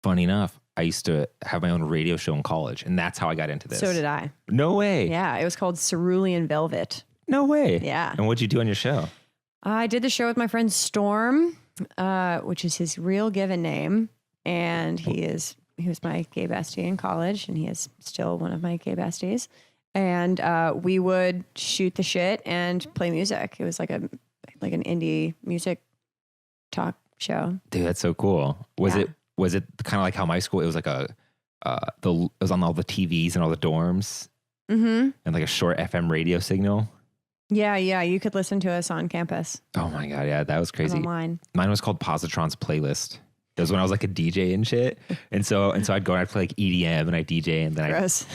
Funny enough, I used to have my own radio show in college, and that's how I got into this. So did I. No way. Yeah, it was called Cerulean Velvet. No way. Yeah. And what'd you do on your show? I did the show with my friend Storm, which is his real given name. And he was my gay bestie in college, and he is still one of my gay besties. And we would shoot the shit and play music. It was like an indie music talk show. Dude, that's so cool. Was it kind of like how my school? It was like it was on all the TVs and all the dorms, and like a short FM radio signal. Yeah, you could listen to us on campus. Oh my god, yeah, that was crazy. Online. Mine was called Positron's Playlist. It was when I was like a DJ and shit, and so I'd go and I'd play like EDM and I'd DJ and then Gross.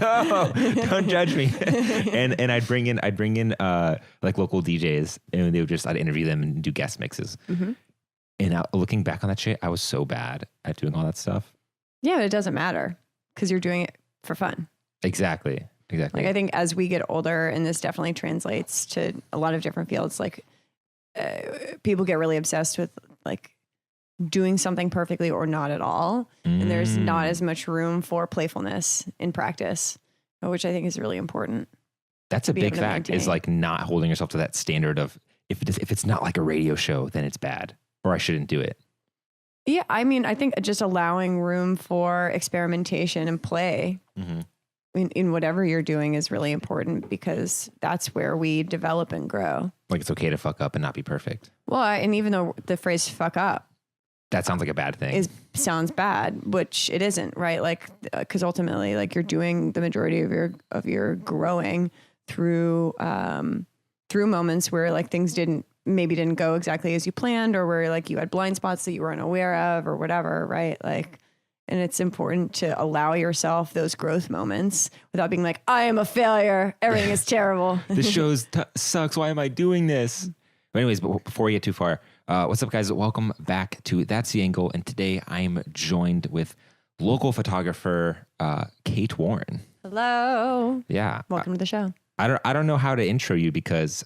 No, don't judge me. and I'd bring in like local DJs, and I'd interview them and do guest mixes. Mm-hmm. And looking back on that shit, I was so bad at doing all that stuff. Yeah, but it doesn't matter because you're doing it for fun. Exactly. Like I think as we get older, and this definitely translates to a lot of different fields, like people get really obsessed with like doing something perfectly or not at all. And there's not as much room for playfulness in practice, which I think is really important. That's a big fact, is like not holding yourself to that standard of if it's not like a radio show, then it's bad or I shouldn't do it. Yeah. I mean, I think just allowing room for experimentation and play in whatever you're doing is really important, because that's where we develop and grow. Like it's okay to fuck up and not be perfect. Well, and even though the phrase fuck up, that sounds like a bad thing. Sounds bad, which it isn't, right? Like, because ultimately, like you're doing the majority of your growing through moments where like things didn't go exactly as you planned, or where like you had blind spots that you weren't aware of, or whatever, right? Like, and it's important to allow yourself those growth moments without being like, I am a failure. Everything is terrible. This show sucks. Why am I doing this? But anyways, before we get too far, what's up, guys? Welcome back to That's the Angle. And today I am joined with local photographer Kate Warren. Hello. Yeah. Welcome to the show. I don't know how to intro you, because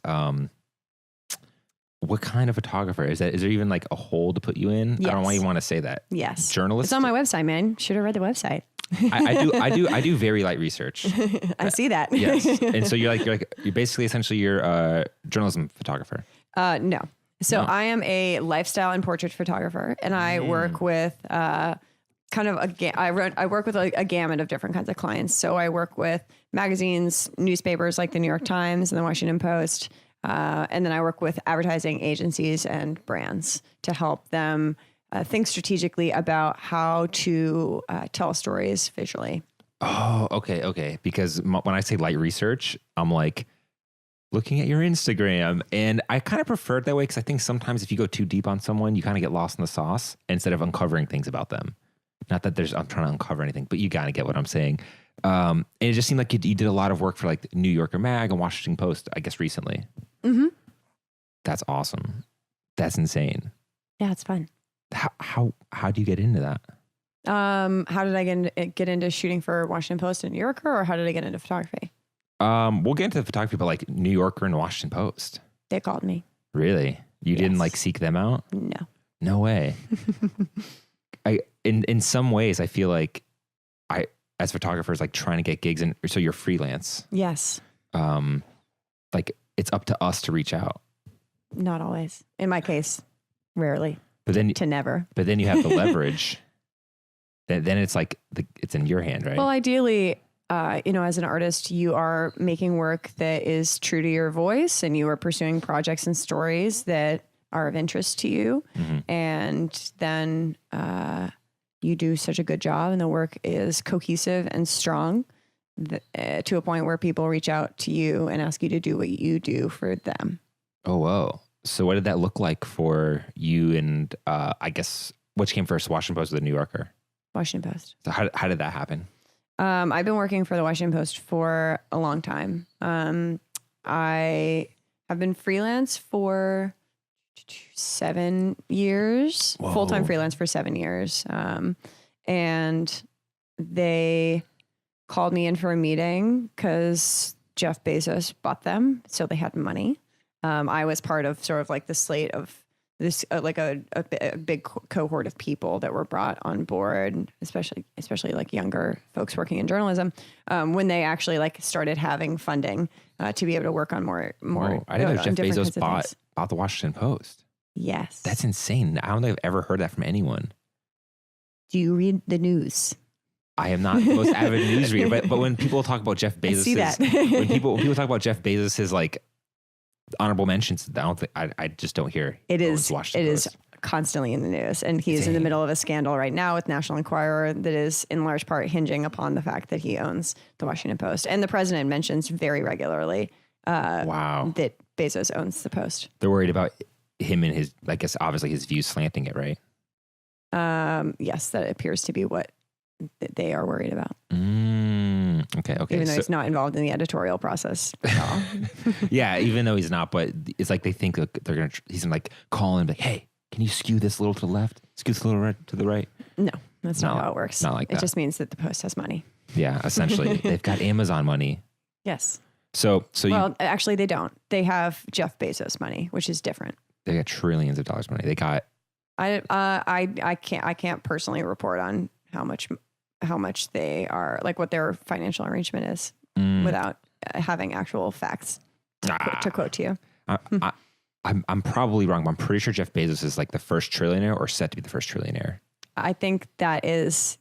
what kind of photographer is that? Is there even like a hole to put you in? Yes. I don't want you want to say that. Yes. Journalist. It's on my website, man. Should have read the website. I do very light research. I see that. Yes. And so you're basically essentially you're a journalism photographer. No. So No. I am a lifestyle and portrait photographer, and I work with I work with a gamut of different kinds of clients. So I work with magazines, newspapers like the New York Times and the Washington Post. And then I work with advertising agencies and brands to help them think strategically about how to tell stories visually. Oh, okay. Because when I say light research, I'm like looking at your Instagram, and I kind of prefer it that way, because I think sometimes if you go too deep on someone, you kind of get lost in the sauce instead of uncovering things about them. Not that I'm trying to uncover anything, but you got to get what I'm saying. And it just seemed like you did a lot of work for like New Yorker Mag and Washington Post, I guess, recently. Mm-hmm. That's awesome. That's insane. Yeah, it's fun. How do you get into that? How did I get into shooting for Washington Post and New Yorker, or how did I get into photography? We'll get into the photography, but like New Yorker and Washington Post. They called me. Really? You didn't like seek them out? No. No way. In some ways, I feel like as photographers, like trying to get gigs, and so you're freelance. Yes. Like it's up to us to reach out. Not always. In my case, rarely. But then to never. But then you have the leverage. Then it's like it's in your hand, right? Well, ideally, as an artist, you are making work that is true to your voice, and you are pursuing projects and stories that are of interest to you. Mm-hmm. And then you do such a good job, and the work is cohesive and strong to a point where people reach out to you and ask you to do what you do for them. Oh, whoa. So what did that look like for you? And I guess which came first, Washington Post or the New Yorker? Washington Post. So how did that happen? I've been working for the Washington Post for a long time. I have been freelance for 7 years, Whoa. Full-time freelance for 7 years. And they called me in for a meeting because Jeff Bezos bought them. So they had money. I was part of sort of like the slate of this like a big cohort of people that were brought on board, especially like younger folks working in journalism, when they actually like started having funding to be able to work on more. Whoa, I didn't know Jeff Bezos bought the Washington Post. Yes, that's insane. I don't think I've ever heard that from anyone. Do you read the news? I am not the most avid news reader, but when people talk about Jeff Bezos, see that. when people talk about Jeff Bezos's like honorable mentions, I just don't hear. It is constantly in the news, and he's in the middle of a scandal right now with National Enquirer that is in large part hinging upon the fact that he owns the Washington Post, and the president mentions very regularly that Bezos owns the Post. They're worried about him and his, I guess, obviously his views slanting it, right? Yes, that appears to be what they are worried about. Okay. Even though he's not involved in the editorial process at all. Yeah, even though he's not, but it's like they think that they're going to, he's going to like call him like, hey, can you skew this a little to the left? Skew this a little to the right? No, that's not how it works. Not like that. It just means that the Post has money. Yeah, essentially. They've got Amazon money. Yes. Actually they don't. They have Jeff Bezos money, which is different. They got trillions of dollars money. They got. I can't personally report on how much they are, like what their financial arrangement is without having actual facts to quote to you. I'm probably wrong, but I'm pretty sure Jeff Bezos is like the first trillionaire or set to be the first trillionaire. I think that is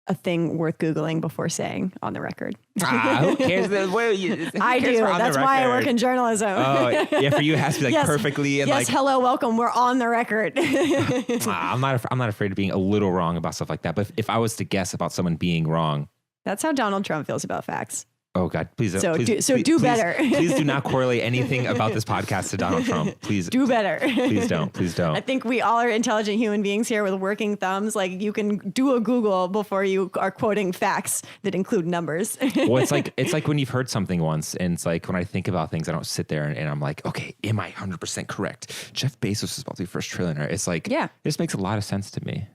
a thing worth Googling before saying on the record. Who cares? I do. That's why I work in journalism. Oh, yeah. For you, it has to be like perfectly. And yes. Hello, welcome. We're on the record. I'm not afraid of being a little wrong about stuff like that. But if I was to guess about someone being wrong, that's how Donald Trump feels about facts. Oh God, please. Do better. Please do not correlate anything about this podcast to Donald Trump. Please do better. Please don't. I think we all are intelligent human beings here with working thumbs. Like you can do a Google before you are quoting facts that include numbers. Well, it's like when you've heard something once, and it's like when I think about things, I don't sit there and I'm like, okay, am I 100% correct? Jeff Bezos is about to be first trillionaire. It's like, this makes a lot of sense to me.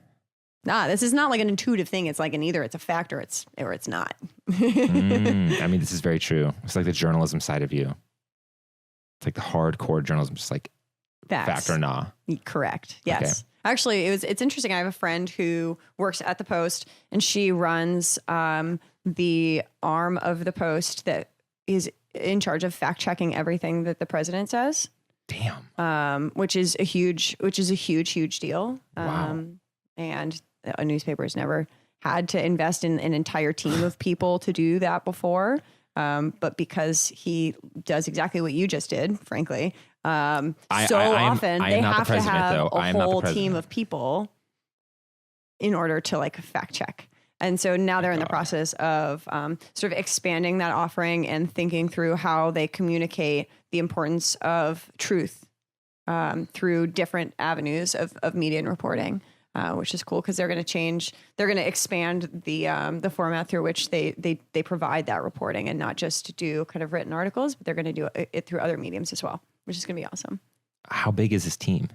Nah, this is not like an intuitive thing. It's like either it's a fact or it's not. I mean, this is very true. It's like the journalism side of you. It's like the hardcore journalism, just like fact or nah. Correct. Yes. Okay. Actually, it's interesting. I have a friend who works at the Post, and she runs the arm of the Post that is in charge of fact checking everything that the president says. Damn. Which is a huge deal. Wow. And a newspaper has never had to invest in an entire team of people to do that before. But because he does exactly what you just did, frankly, often they have to have a whole team of people in order to like fact check. And so now they're in the process of sort of expanding that offering and thinking through how they communicate the importance of truth through different avenues of media and reporting. Which is cool because they're going to expand the format through which they provide that reporting and not just do kind of written articles, but they're going to do it through other mediums as well, which is going to be awesome. How big is his team?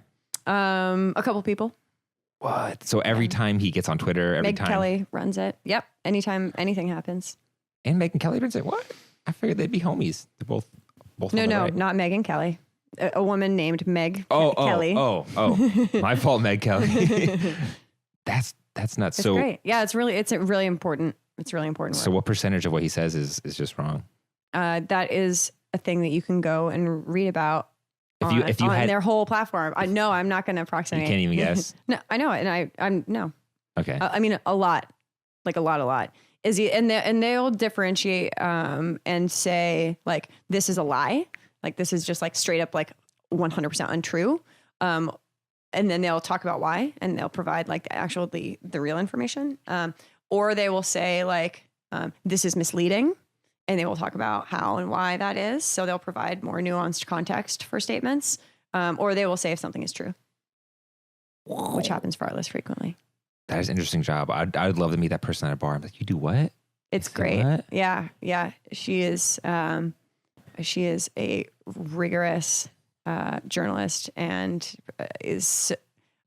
A couple people. What? So every time he gets on Twitter, Meg Kelly runs it. Yep. Anytime anything happens. And Megyn Kelly runs it. What? I figured they'd be homies. They're both. No, not Megyn Kelly. A woman named Meg Kelly. Oh, my fault, Meg Kelly. That's nuts. It's great. Yeah, it's a really important. It's really important. So what percentage of what he says is just wrong? That is a thing that you can go and read about if you had their whole platform. I'm not going to approximate. You can't even guess. No, I know it. And I'm no. Okay. I mean, a lot. Is he, and they'll differentiate and say like, this is a lie. Like this is just like straight up like 100% untrue. And then they'll talk about why, and they'll provide like the real information. Or they will say like, this is misleading, and they will talk about how and why that is. So they'll provide more nuanced context for statements. Or they will say if something is true, which happens far less frequently. That is an interesting job. I'd love to meet that person at a bar. I'm like, you do what? It's great. What? Yeah. She is a rigorous journalist and is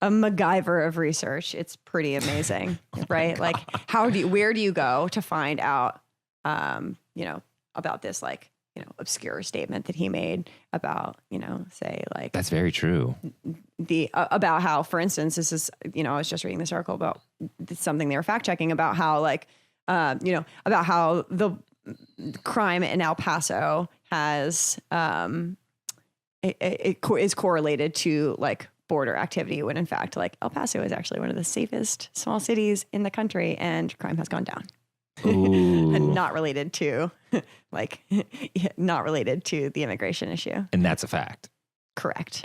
a MacGyver of research. It's pretty amazing, right? Like, where do you go to find out, about this like obscure statement that he made about, say like That's very true. About how, for instance, this is, I was just reading this article about something they were fact checking about how like, about how the crime in El Paso has, it is correlated to like border activity, when in fact, like El Paso is actually one of the safest small cities in the country, and crime has gone down. And not related to not related to the immigration issue. And that's a fact. Correct.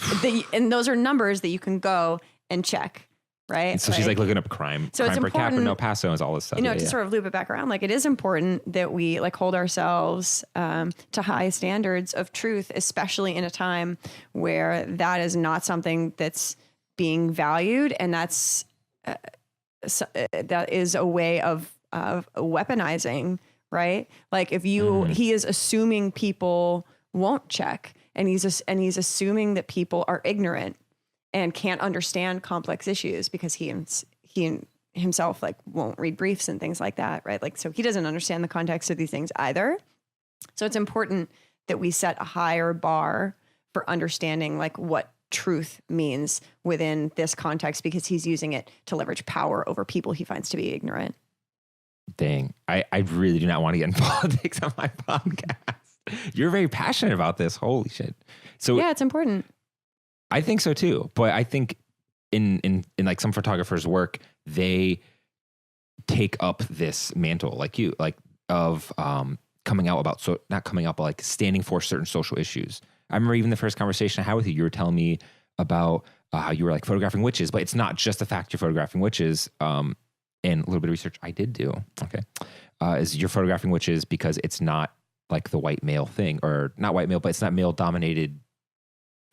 And those are numbers that you can go and check, right? And so she's like looking up crime per capita in El Paso and all this stuff. To sort of loop it back around, like it is important that we like hold ourselves to high standards of truth, especially in a time where that is not something that's being valued, and that is a way of weaponizing, right? Like if he is assuming people won't check, and he's assuming that people are ignorant and can't understand complex issues because he himself like won't read briefs and things like that, right? Like, so he doesn't understand the context of these things either. So it's important that we set a higher bar for understanding like what truth means within this context, because he's using it to leverage power over people he finds to be ignorant. Dang, I really do not want to get in politics on my podcast. You're very passionate about this. Holy shit. So yeah, it's important. I think so too. But I think in like some photographers' work, they take up this mantle like you, like of coming out about, so not coming out, but like standing for certain social issues. I remember even the first conversation I had with you were telling me about how you were like photographing witches, but it's not just the fact you're photographing witches. And a little bit of research I did do, is you're photographing witches because it's not like the white male thing, or not white male, but it's not male dominated.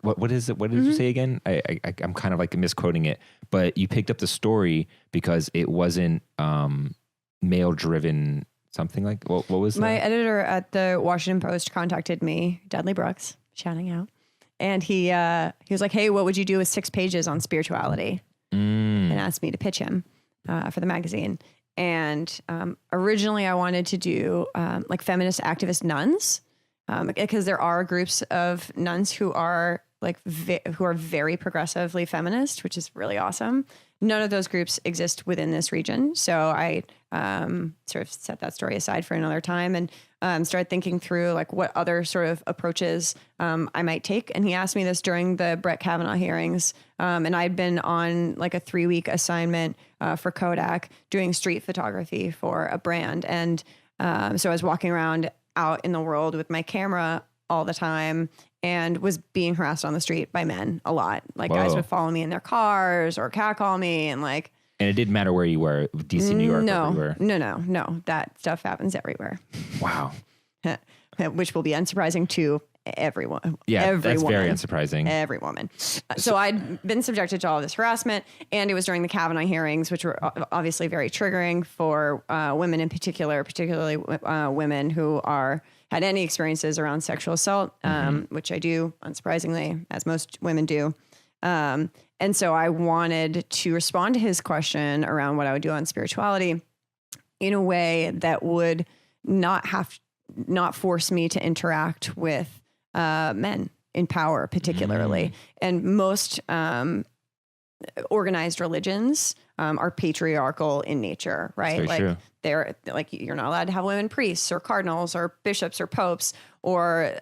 What is it? What did you say again? I'm kind of like misquoting it, but you picked up the story because it wasn't male driven, something like, what was my that? editor at the Washington Post contacted me, Dudley Brooks, shouting out. And he was like, hey, what would you do with 6 pages on spirituality? And asked me to pitch him for the magazine. And originally I wanted to do like feminist activist nuns, because there are groups of nuns who are like who are very progressively feminist, which is really awesome. None of those groups exist within this region. So I sort of set that story aside for another time and started thinking through like what other sort of approaches I might take. And he asked me this during the Brett Kavanaugh hearings. And I'd been on like a 3-week assignment for Kodak doing street photography for a brand. And so I was walking around out in the world with my camera all the time and was being harassed on the street by men a lot. Like guys would follow me in their cars or catcall me and like. And it didn't matter where you were, DC, New York, everywhere. No. That stuff happens everywhere. Wow. Which will be unsurprising to everyone. Yeah, that's very unsurprising. Every woman. So I'd been subjected to all of this harassment, and it was during the Kavanaugh hearings, which were obviously very triggering for women in particular, particularly women who had any experiences around sexual assault, which I do, unsurprisingly, as most women do. And so I wanted to respond to his question around what I would do on spirituality in a way that would not force me to interact with men in power, particularly. And most organized religions are patriarchal in nature, right? Like true. They're like, you're not allowed to have women priests or cardinals or bishops or popes, or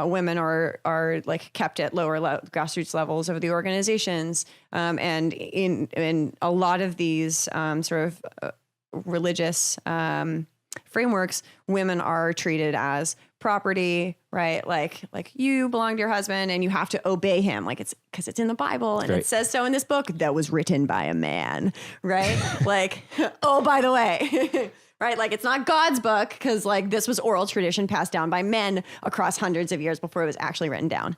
women are like kept at lower grassroots levels of the organizations. And in a lot of these sort of religious frameworks, women are treated as property, right? Like you belong to your husband and you have to obey him. Like it's because it's in the Bible and it says so in this book that was written by a man, right? Like, oh, by the way, right? Like it's not God's book because like this was oral tradition passed down by men across hundreds of years before it was actually written down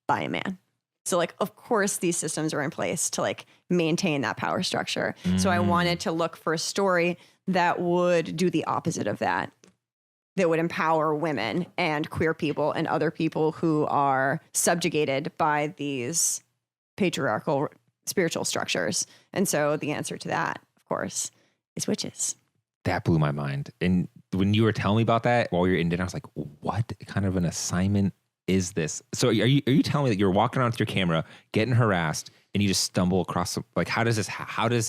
by a man. So like, of course, these systems are in place to like maintain that power structure. So I wanted to look for a story that would do the opposite of that would empower women and queer people and other people who are subjugated by these patriarchal spiritual structures. And so the answer to that, of course, is witches. That blew my mind. And when you were telling me about that while you're in dinner, I was like, what kind of an assignment is this? So are you telling me that you're walking around with your camera, getting harassed, and you just stumble across, like, how does this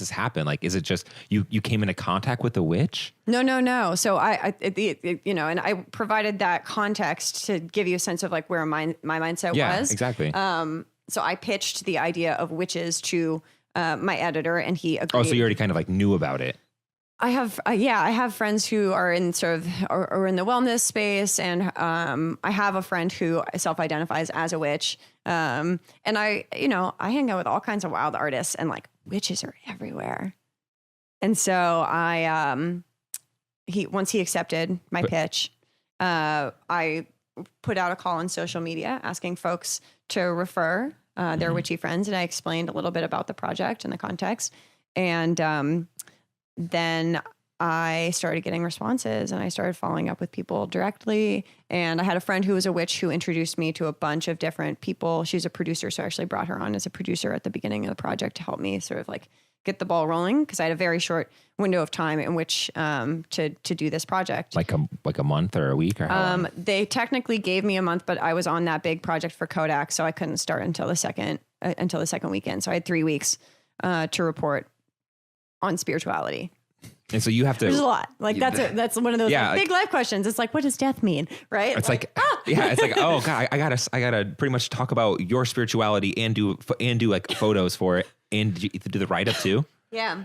happen? Like, is it just you came into contact with a witch? No. So and I provided that context to give you a sense of like where my mindset was. Yeah, exactly. So I pitched the idea of witches to my editor, and he agreed. Oh, so you already kind of like knew about it. I have friends who are in sort of or in the wellness space, and I have a friend who self-identifies as a witch. And I hang out with all kinds of wild artists, and like witches are everywhere. And so once he accepted my pitch, I put out a call on social media asking folks to refer their witchy friends, and I explained a little bit about the project and the context, and then I started getting responses, and I started following up with people directly. And I had a friend who was a witch who introduced me to a bunch of different people. She's a producer, so I actually brought her on as a producer at the beginning of the project to help me sort of like get the ball rolling, because I had a very short window of time in which to do this project. Like a month or a week or how long? They technically gave me a month, but I was on that big project for Kodak, so I couldn't start until the second weekend. So I had 3 weeks to report on spirituality. And so you have to. There's a lot. Like that's one of those big life questions. It's like, what does death mean? Right? It's like it's like, oh God, I gotta pretty much talk about your spirituality and do like photos for it and do the write up too. Yeah.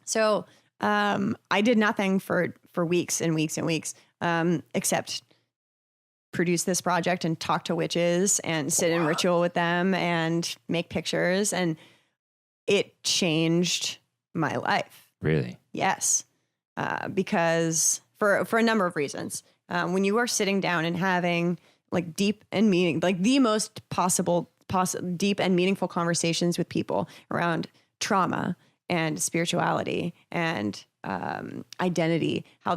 So I did nothing for weeks and weeks and weeks except produce this project and talk to witches and sit in ritual with them and make pictures, and it changed my life. Really? Yes. Because for a number of reasons, when you are sitting down and having like deep and the most possible deep and meaningful conversations with people around trauma and spirituality and identity, how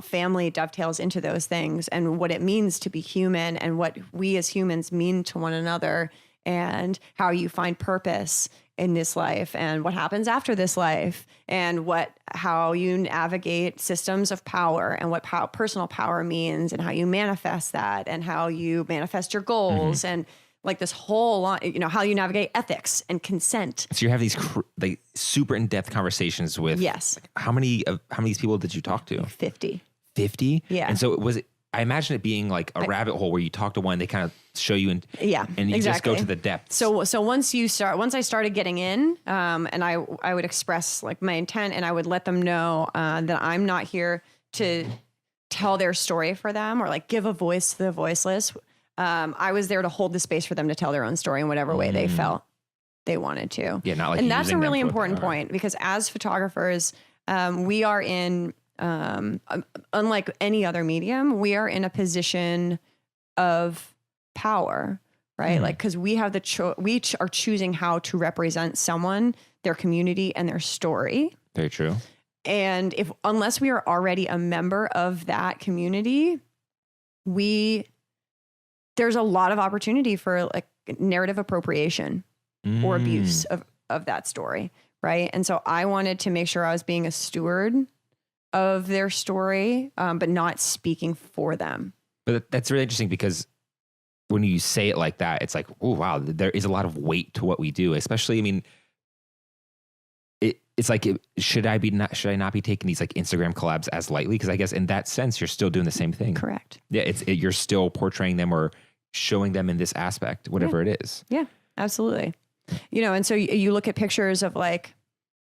family dovetails into those things, and what it means to be human, and what we as humans mean to one another, and how you find purpose in this life, and what happens after this life, and how you navigate systems of power, and what personal power means, and how you manifest that, and how you manifest your goals, and like this whole lot, how you navigate ethics and consent. So you have these like super in-depth conversations with. Yes. Like, how many of these people did you talk to? 50. 50? Yeah. And so I imagine it being like a rabbit hole where you talk to one, they kind of show you and you just go to the depths. So once I started getting in, and I would express like my intent, and I would let them know that I'm not here to tell their story for them or like give a voice to the voiceless. I was there to hold the space for them to tell their own story in whatever way they felt they wanted to. Yeah, not like. And that's a really important point, because as photographers, we are in. Unlike any other medium, we are in a position of power, right? Like, because we have we are choosing how to represent someone, their community, and their story. Very true. And unless we are already a member of that community, there's a lot of opportunity for like narrative appropriation or abuse of that story, right? And so I wanted to make sure I was being a steward of their story, but not speaking for them. But that's really interesting, because when you say it like that, it's like, oh wow, there is a lot of weight to what we do. Especially, I mean, it's like, should I not be taking these like Instagram collabs as lightly? Because I guess in that sense, you're still doing the same thing. Correct. Yeah, you're still portraying them or showing them in this aspect, whatever it is. Yeah, absolutely. And so you look at pictures of like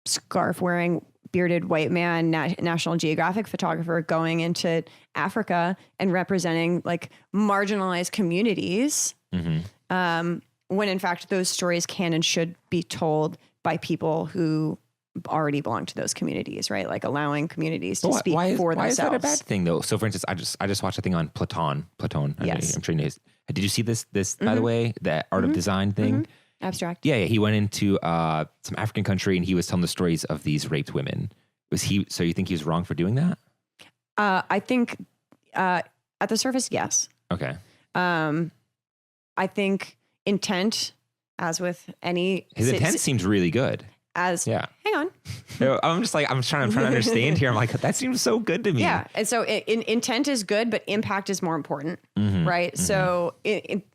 scarf wearing bearded white man, National Geographic photographer going into Africa and representing like marginalized communities. When in fact, those stories can and should be told by people who already belong to those communities, right? Like allowing communities to speak for themselves. Why is that a bad thing though? So for instance, I just watched a thing on Platon. Yes. I'm sure you know. Did you see this by the way, that art of design thing? Abstract. Yeah. He went into some African country and he was telling the stories of these raped women. So you think he was wrong for doing that? I think at the surface, yes. Okay. I think intent, as with any... His intent seems really good. as, Yeah. hang on. I'm just like, I'm trying to understand here. I'm like, that seems so good to me. Yeah. And so intent is good, but impact is more important. Right. So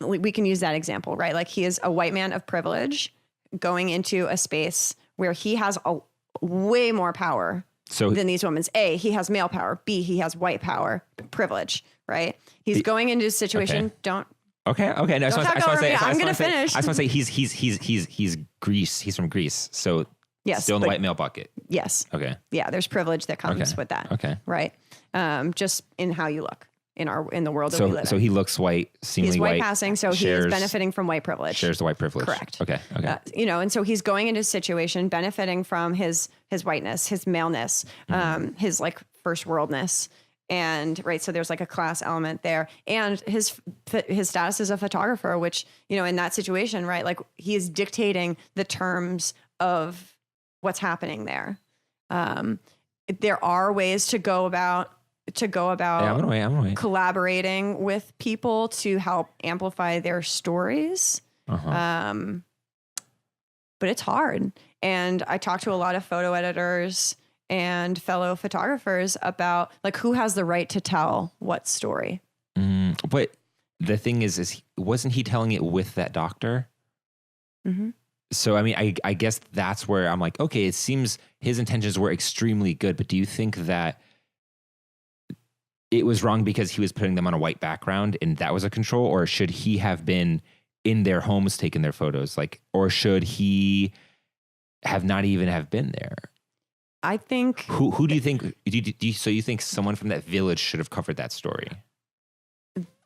we can use that example, right? Like he is a white man of privilege going into a space where he has a way more power than these women. A, he has male power. B, he has white power, privilege, right? He's going into a situation. Okay. No, I'm going to finish. I just want to say he's Greece. He's from Greece. So yes, still in the white male bucket. Yes. Okay. Yeah. There's privilege that comes with that. Okay. Right. Just in how you look in the world that we live in. So he looks white, seemingly he's white passing. So he is benefiting from white privilege. Shares the white privilege. Correct. Okay. And so he's going into a situation benefiting from his whiteness, his maleness, his like first worldness. And right, so there's like a class element there, and his status as a photographer, which, you know, in that situation, right, like he is dictating the terms of what's happening there. There are ways to go about collaborating with people to help amplify their stories. But it's hard, and I talk to a lot of photo editors and fellow photographers about like who has the right to tell what story. But the thing is wasn't he telling it with that doctor? So, I mean, I guess that's where I'm like, okay, it seems his intentions were extremely good, but do you think that it was wrong because he was putting them on a white background and that was a control, or should he have been in their homes taking their photos? Like, or should he have not even have been there? I think. Who do you think? So you think someone from that village should have covered that story?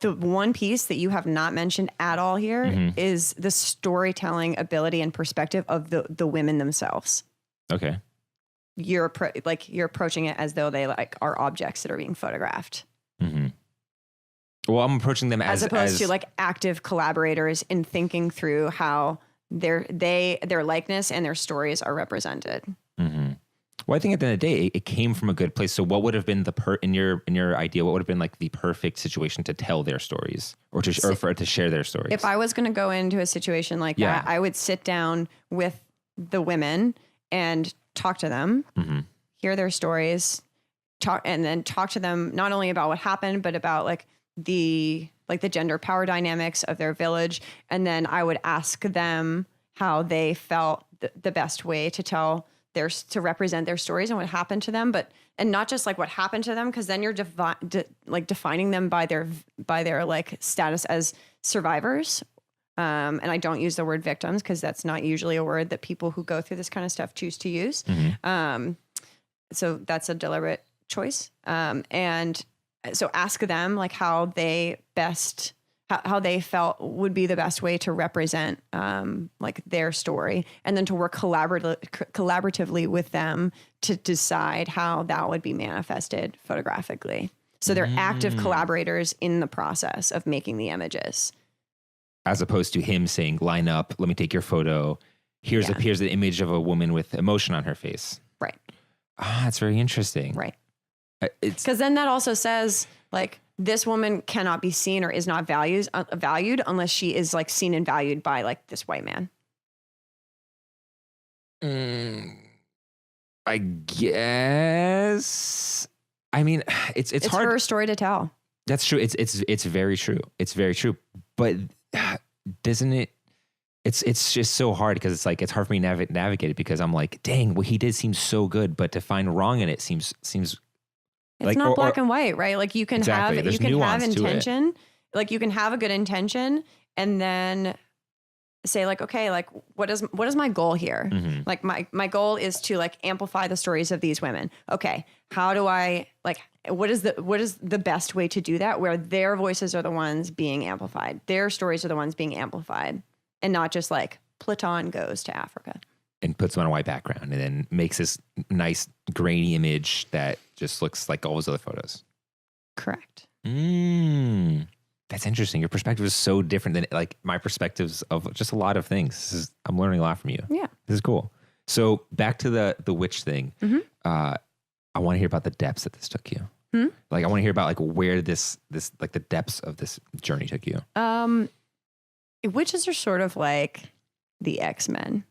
The one piece that you have not mentioned at all here is the storytelling ability and perspective of the women themselves. Okay. You're approaching it as though they like are objects that are being photographed. Well, I'm approaching them as opposed to like active collaborators in thinking through how their likeness and their stories are represented. Well, I think at the end of the day, it came from a good place. So what would have been in your idea, what would have been like the perfect situation to tell their stories or to share their stories? If I was going to go into a situation like that, I would sit down with the women and talk to them, hear their stories, and then talk to them not only about what happened, but about like the gender power dynamics of their village. And then I would ask them how they felt the best way to represent their stories and what happened to them, and not just like what happened to them, because then you're defining them by their like status as survivors. And I don't use the word victims because that's not usually a word that people who go through this kind of stuff choose to use. So that's a deliberate choice. And so ask them like how they felt would be the best way to represent like their story, and then to work collaboratively with them to decide how that would be manifested photographically. So they're active collaborators in the process of making the images. As opposed to him saying, line up, let me take your photo. Here's an image of a woman with emotion on her face. Right. It's very interesting. Right. Because then that also says like, this woman cannot be seen or is not valued unless she is like seen and valued by like this white man. I guess. I mean, it's hard. It's her story to tell. That's true. It's very true. It's very true. But doesn't it? It's just so hard because it's like it's hard for me to navigate it because I'm like, dang, what he did seems so good, but to find wrong in it seems. It's like, not black and white, right? Like you can have intention, like you can have a good intention and then say like, okay, like what is my goal here? Like my goal is to like amplify the stories of these women. Okay. How do I like, what is the best way to do that where their voices are the ones being amplified? Their stories are the ones being amplified and not just like Platon goes to Africa. And puts them on a white background and then makes this nice grainy image that just looks like all those other photos. Correct. That's interesting. Your perspective is so different than like my perspectives of just a lot of things. I'm learning a lot from you. Yeah. This is cool. So back to the witch thing. I want to hear about the depths that this took you. Like I want to hear about like where this like the depths of this journey took you. Witches are sort of like the X-Men.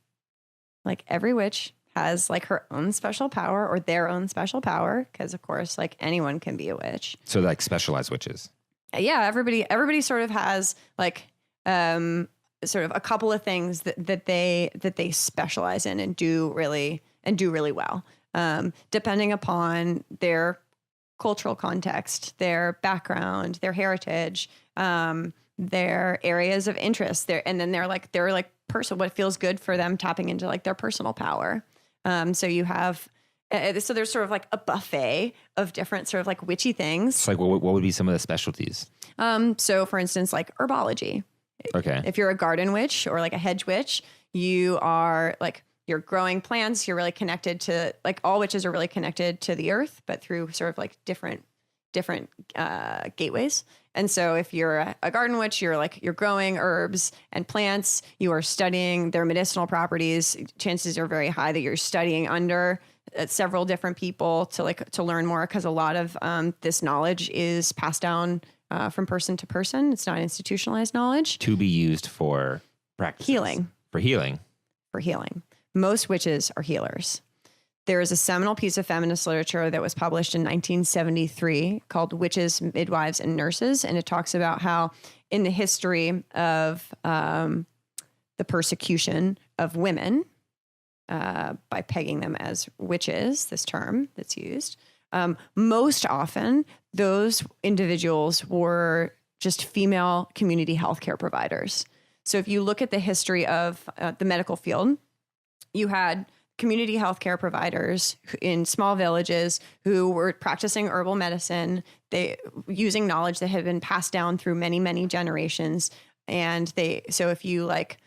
like every witch has like her own special power or their own special power. Cause of course, like anyone can be a witch. So like specialized witches. Yeah. Everybody sort of has like, sort of a couple of things that they specialize in and do really well. Depending upon their cultural context, their background, their heritage, their areas of interest there. And then they're like personal, what feels good for them, tapping into like their personal power. So you have, so there's sort of like a buffet of different sort of like witchy things. It's like, what would be some of the specialties? So for instance, like herbology. Okay. If you're a garden witch or like a hedge witch, you are like, you're growing plants. You're really connected to, like, all witches are really connected to the earth, but through sort of like different gateways. And so if you're a garden witch, you're growing herbs and plants, you are studying their medicinal properties. Chances are very high that you're studying under several different people to learn more, because a lot of this knowledge is passed down from person to person. It's not institutionalized knowledge. To be used for practice. Healing. For healing. For healing. Most witches are healers. There is a seminal piece of feminist literature that was published in 1973 called Witches, Midwives, and Nurses. And it talks about how in the history of the persecution of women, by pegging them as witches, this term that's used, most often those individuals were just female community healthcare providers. So if you look at the history of the medical field, you had community healthcare providers in small villages who were practicing herbal medicine, using knowledge that had been passed down through many, many generations. And so if you like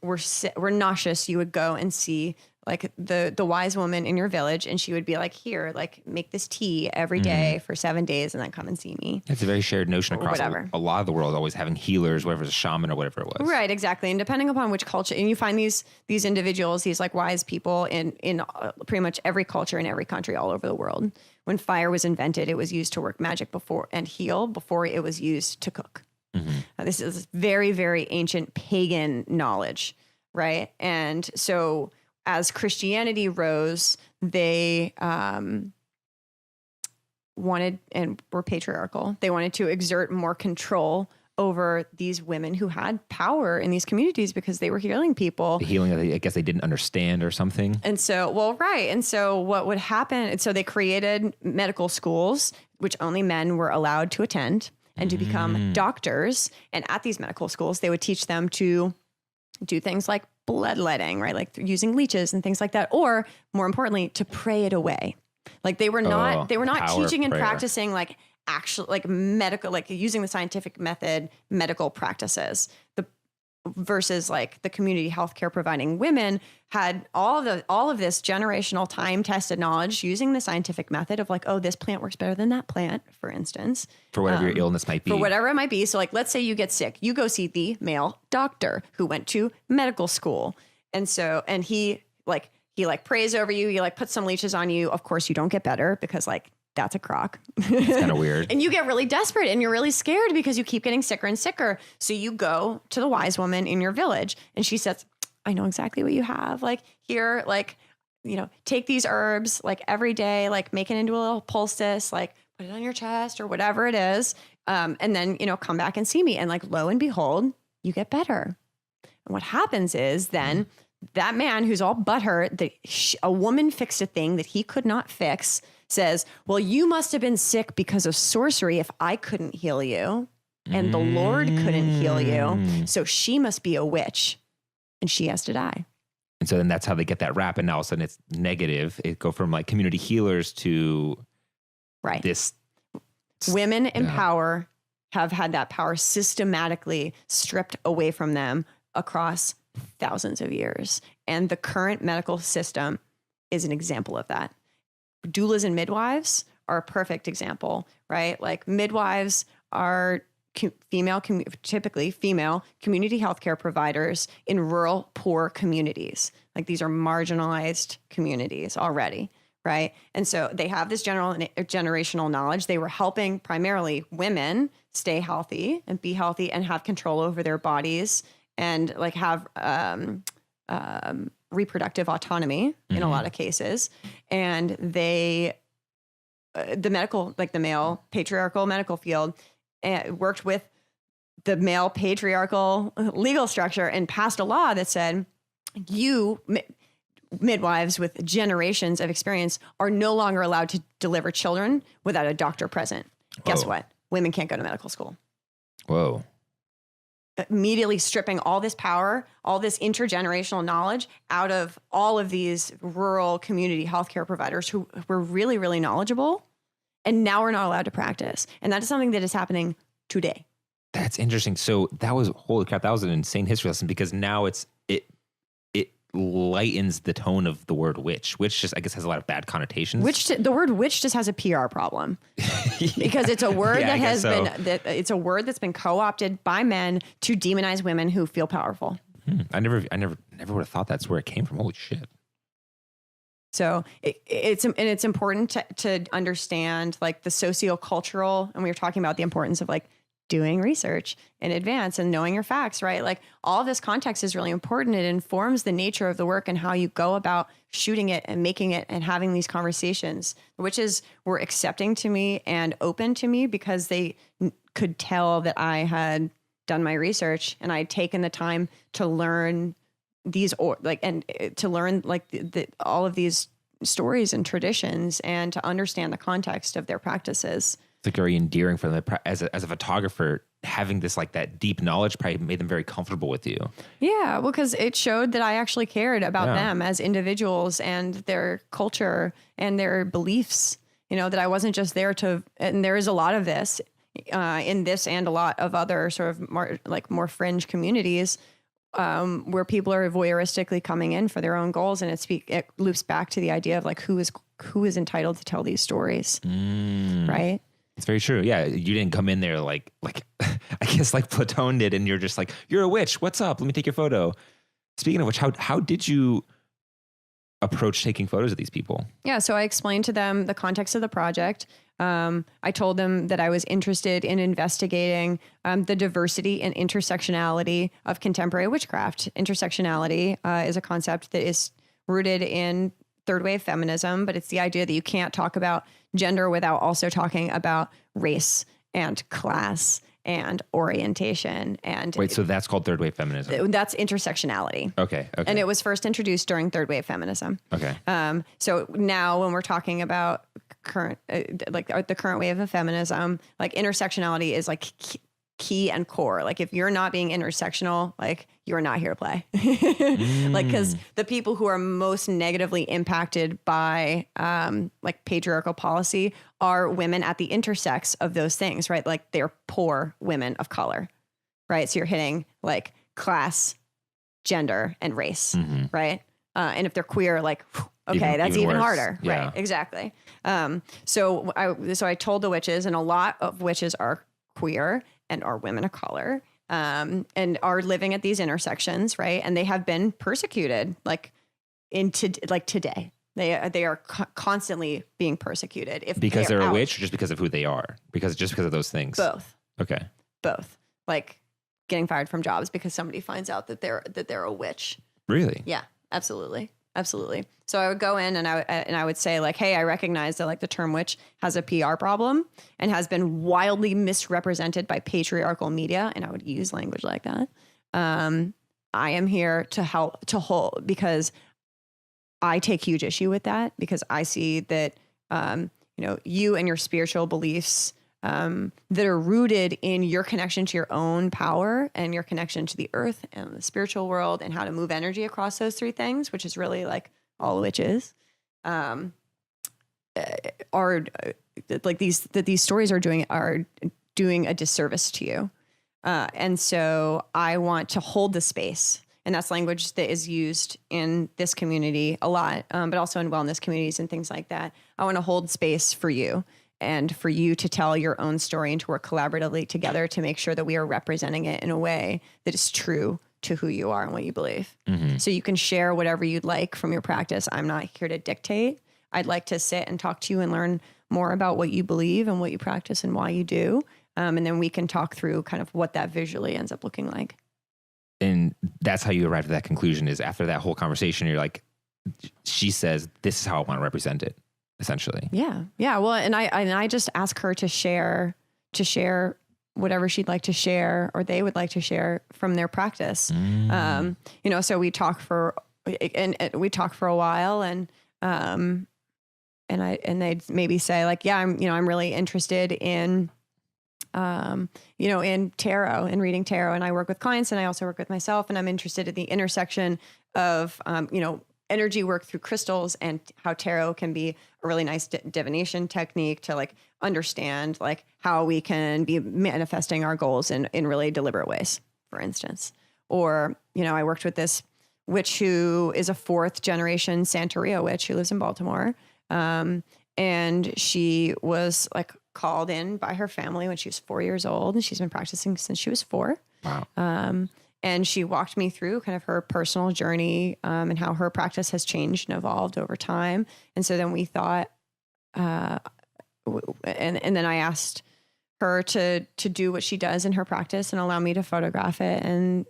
were nauseous, you would go and see like the wise woman in your village, and she would be like, here, like make this tea every day for 7 days and then come and see me. It's a very shared notion across a lot of the world, always having healers, whether it's a shaman or whatever it was. Right, exactly. And depending upon which culture, and you find these individuals, these like wise people in pretty much every culture in every country all over the world. When fire was invented, it was used to work magic before it was used to cook. Mm-hmm. This is very, very ancient pagan knowledge, right? And so as Christianity rose, they wanted, and were patriarchal, they wanted to exert more control over these women who had power in these communities because they were healing people. The healing, I guess they didn't understand or something. And so, right. And so what would happen, and so they created medical schools, which only men were allowed to attend and to become doctors. And at these medical schools, they would teach them to do things like bloodletting, right? Like using leeches and things like that. Or more importantly, to pray it away. Like they were not teaching and practicing like actual, like medical, like using the scientific method, medical practices. Versus like the community healthcare providing women had all of this generational time tested knowledge using the scientific method of like, oh, this plant works better than that plant, for instance. For whatever your illness might be. For whatever it might be. So like, let's say you get sick, you go see the male doctor who went to medical school. And so, and he prays over you, he like puts some leeches on you. Of course you don't get better because like, that's a crock. It's kind of weird. And you get really desperate and you're really scared because you keep getting sicker and sicker. So you go to the wise woman in your village and she says, I know exactly what you have. Like here, like, you know, take these herbs like every day, like make it into a little poultice, like put it on your chest or whatever it is. And then, you know, come back and see me. And like, lo and behold, you get better. And what happens is then that man who's all butthurt that a woman fixed a thing that he could not fix says, well, you must have been sick because of sorcery if I couldn't heal you and the Lord couldn't heal you. So she must be a witch and she has to die. And so then that's how they get that rap. And now all of a sudden it's negative. It go from like community healers to this. Women in power have had that power systematically stripped away from them across thousands of years. And the current medical system is an example of that. Doulas and midwives are a perfect example, right? Like midwives are typically female community healthcare providers in rural, poor communities. Like these are marginalized communities already, right? And so they have this generational knowledge. They were helping primarily women stay healthy and be healthy and have control over their bodies and like have reproductive autonomy in a lot of cases. And they, the medical, like the male patriarchal medical field, worked with the male patriarchal legal structure and passed a law that said midwives with generations of experience are no longer allowed to deliver children without a doctor present. Guess what? Women can't go to medical school. Whoa. Immediately stripping all this power, all this intergenerational knowledge out of all of these rural community healthcare providers who were really, really knowledgeable. And now we're not allowed to practice. And that is something that is happening today. That's interesting. So that was, holy crap, that was an insane history lesson, because now it lightens the tone of the word witch, which just, I guess, has a lot of bad connotations. The word witch just has a PR problem because it's a word it's a word that's been co-opted by men to demonize women who feel powerful. I never would have thought that's where it came from. Holy shit. So it's important to understand like the sociocultural, and we were talking about the importance of like doing research in advance and knowing your facts, right? Like all this context is really important. It informs the nature of the work and how you go about shooting it and making it and having these conversations, which were accepting to me and open to me because they could tell that I had done my research and I'd taken the time to learn these to learn all of these stories and traditions and to understand the context of their practices. It's like very endearing for them as a photographer. Having this like that deep knowledge probably made them very comfortable with you. Yeah, well, because it showed that I actually cared about them as individuals and their culture and their beliefs. You know, that I wasn't just there to. And there is a lot of this in this and a lot of other sort of more fringe communities where people are voyeuristically coming in for their own goals, and it loops back to the idea of like who is entitled to tell these stories, right? It's very true. Yeah. You didn't come in there like I guess like Platone did, and you're just like, you're a witch. What's up? Let me take your photo. Speaking of which, how did you approach taking photos of these people? Yeah. So I explained to them the context of the project. I told them that I was interested in investigating the diversity and intersectionality of contemporary witchcraft. Intersectionality is a concept that is rooted in third wave feminism, but it's the idea that you can't talk about gender without also talking about race and class and orientation. And wait, so that's called third wave feminism? That's intersectionality. Okay. And it was first introduced during third wave feminism. Okay. So now when we're talking about the current wave of feminism, like intersectionality is like key and core. Like if you're not being intersectional, like you're not here to play. Like, cause the people who are most negatively impacted by like patriarchal policy are women at the intersex of those things, right? Like they're poor women of color, right? So you're hitting like class, gender, and race, right? And if they're queer, like, okay, that's even harder. Yeah. Right. Exactly. So I told the witches, and a lot of witches are queer and are women of color, and are living at these intersections, right? And they have been persecuted, today. They are constantly being persecuted. Because they're a witch, or just because of who they are? Because of those things. Both. Okay. Both. Like getting fired from jobs because somebody finds out that they're a witch. Really? Yeah. Absolutely. Absolutely. So I would go in and I would say like, hey, I recognize that like the term witch has a PR problem and has been wildly misrepresented by patriarchal media. And I would use language like that. I am here to help to hold, because I take huge issue with that, because I see that, you and your spiritual beliefs that are rooted in your connection to your own power and your connection to the earth and the spiritual world and how to move energy across those three things, which is really like all which is, are like these stories are doing a disservice to you. And so I want to hold the space, and that's language that is used in this community a lot, but also in wellness communities and things like that. I want to hold space for you, and for you to tell your own story and to work collaboratively together to make sure that we are representing it in a way that is true to who you are and what you believe. So you can share whatever you'd like from your practice. I'm not here to dictate. I'd like to sit and talk to you and learn more about what you believe and what you practice and why you do. And then we can talk through kind of what that visually ends up looking like. And that's how you arrived at that conclusion, is after that whole conversation, you're like, she says, this is how I want to represent it, essentially. Yeah. Yeah. Well, and I just ask her to share whatever she'd like to share, or they would like to share from their practice. You know, so we talk for a while, and they'd maybe say like, yeah, I'm really interested in, in tarot and reading tarot, and I work with clients, and I also work with myself, and I'm interested in the intersection of, energy work through crystals, and how tarot can be a really nice divination technique to like understand like how we can be manifesting our goals in really deliberate ways, for instance. Or, I worked with this witch who is a 4th generation Santeria witch who lives in Baltimore. And she was like called in by her family when she was 4 years old, and she's been practicing since she was 4. Wow. And she walked me through kind of her personal journey, and how her practice has changed and evolved over time. And so then we thought, and then I asked her to do what she does in her practice and allow me to photograph it. And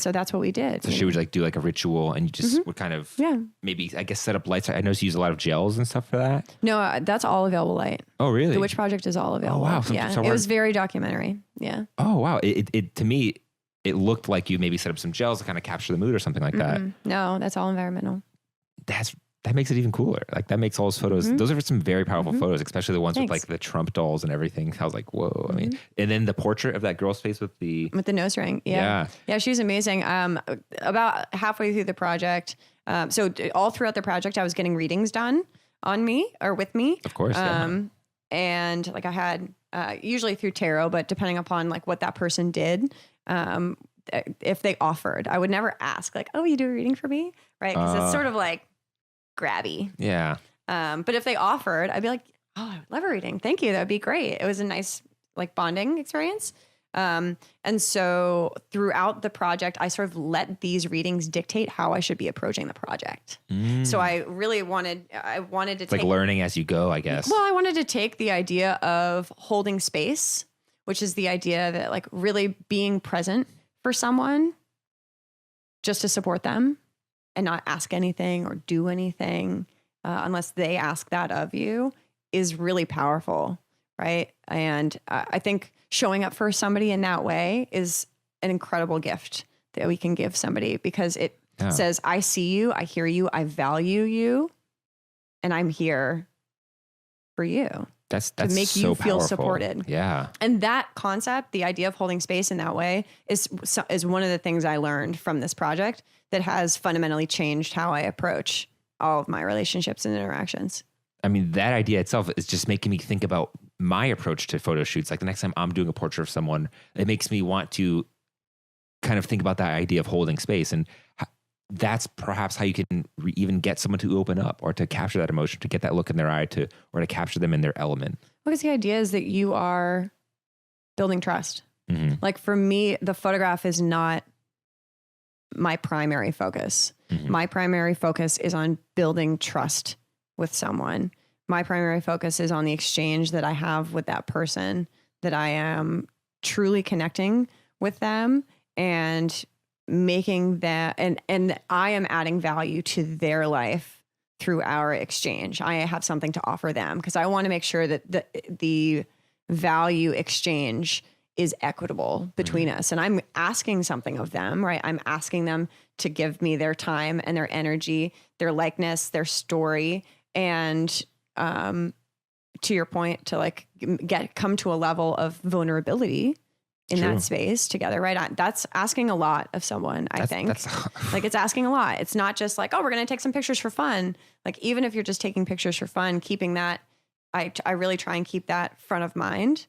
so that's what we did. So she would like do like a ritual, and you just would kind of maybe, I guess, set up lights. I know she used a lot of gels and stuff for that. No, that's all available light. Oh, really? The Witch Project is all available. Oh, wow. Yeah. It was very documentary. Yeah. Oh, wow. It to me, it looked like you maybe set up some gels to kind of capture the mood or something like that. No, that's all environmental. That makes it even cooler. Like that makes all those photos. Those are some very powerful photos, especially the ones with like the Trump dolls and everything. I was like, whoa. I mean, and then the portrait of that girl's face with the nose ring. Yeah. She's amazing. About halfway through the project. So all throughout the project, I was getting readings done on me or with me. Of course. And like I had, usually through tarot, but depending upon like what that person did, if they offered, I would never ask like, oh, you do a reading for me? Right. Cause it's sort of like grabby. Yeah. But if they offered, I'd be like, oh, I would love a reading. Thank you. That would be great. It was a nice like bonding experience. And so throughout the project, I sort of let these readings dictate how I should be approaching the project. So I really wanted to take, like learning as you go, I guess. Well, I wanted to take the idea of holding space, which is the idea that like really being present for someone just to support them and not ask anything or do anything unless they ask that of you is really powerful. Right. And I think showing up for somebody in that way is an incredible gift that we can give somebody, because it says, I see you, I hear you, I value you, and I'm here for you. That's to make so you feel powerful. Supported. Yeah. And that concept, the idea of holding space in that way is one of the things I learned from this project that has fundamentally changed how I approach all of my relationships and interactions. I mean, that idea itself is just making me think about my approach to photo shoots. Like the next time I'm doing a portrait of someone, it makes me want to kind of think about that idea of holding space. And that's perhaps how you can even get someone to open up or to capture that emotion, to get that look in their eye, or to capture them in their element. Because the idea is that you are building trust. Like for me, the photograph is not my primary focus. My primary focus is on building trust with someone. My primary focus is on the exchange that I have with that person, that I am truly connecting with them and making that, and I am adding value to their life through our exchange. I have something to offer them because I want to make sure that the value exchange is equitable between us. And I'm asking something of them, right? I'm asking them to give me their time and their energy, their likeness, their story. And to your point, to like come to a level of vulnerability in that space together, right? That's asking a lot of someone, I think. Like it's asking a lot. It's not just like, oh, we're going to take some pictures for fun. Like even if you're just taking pictures for fun, keeping that, I really try and keep that front of mind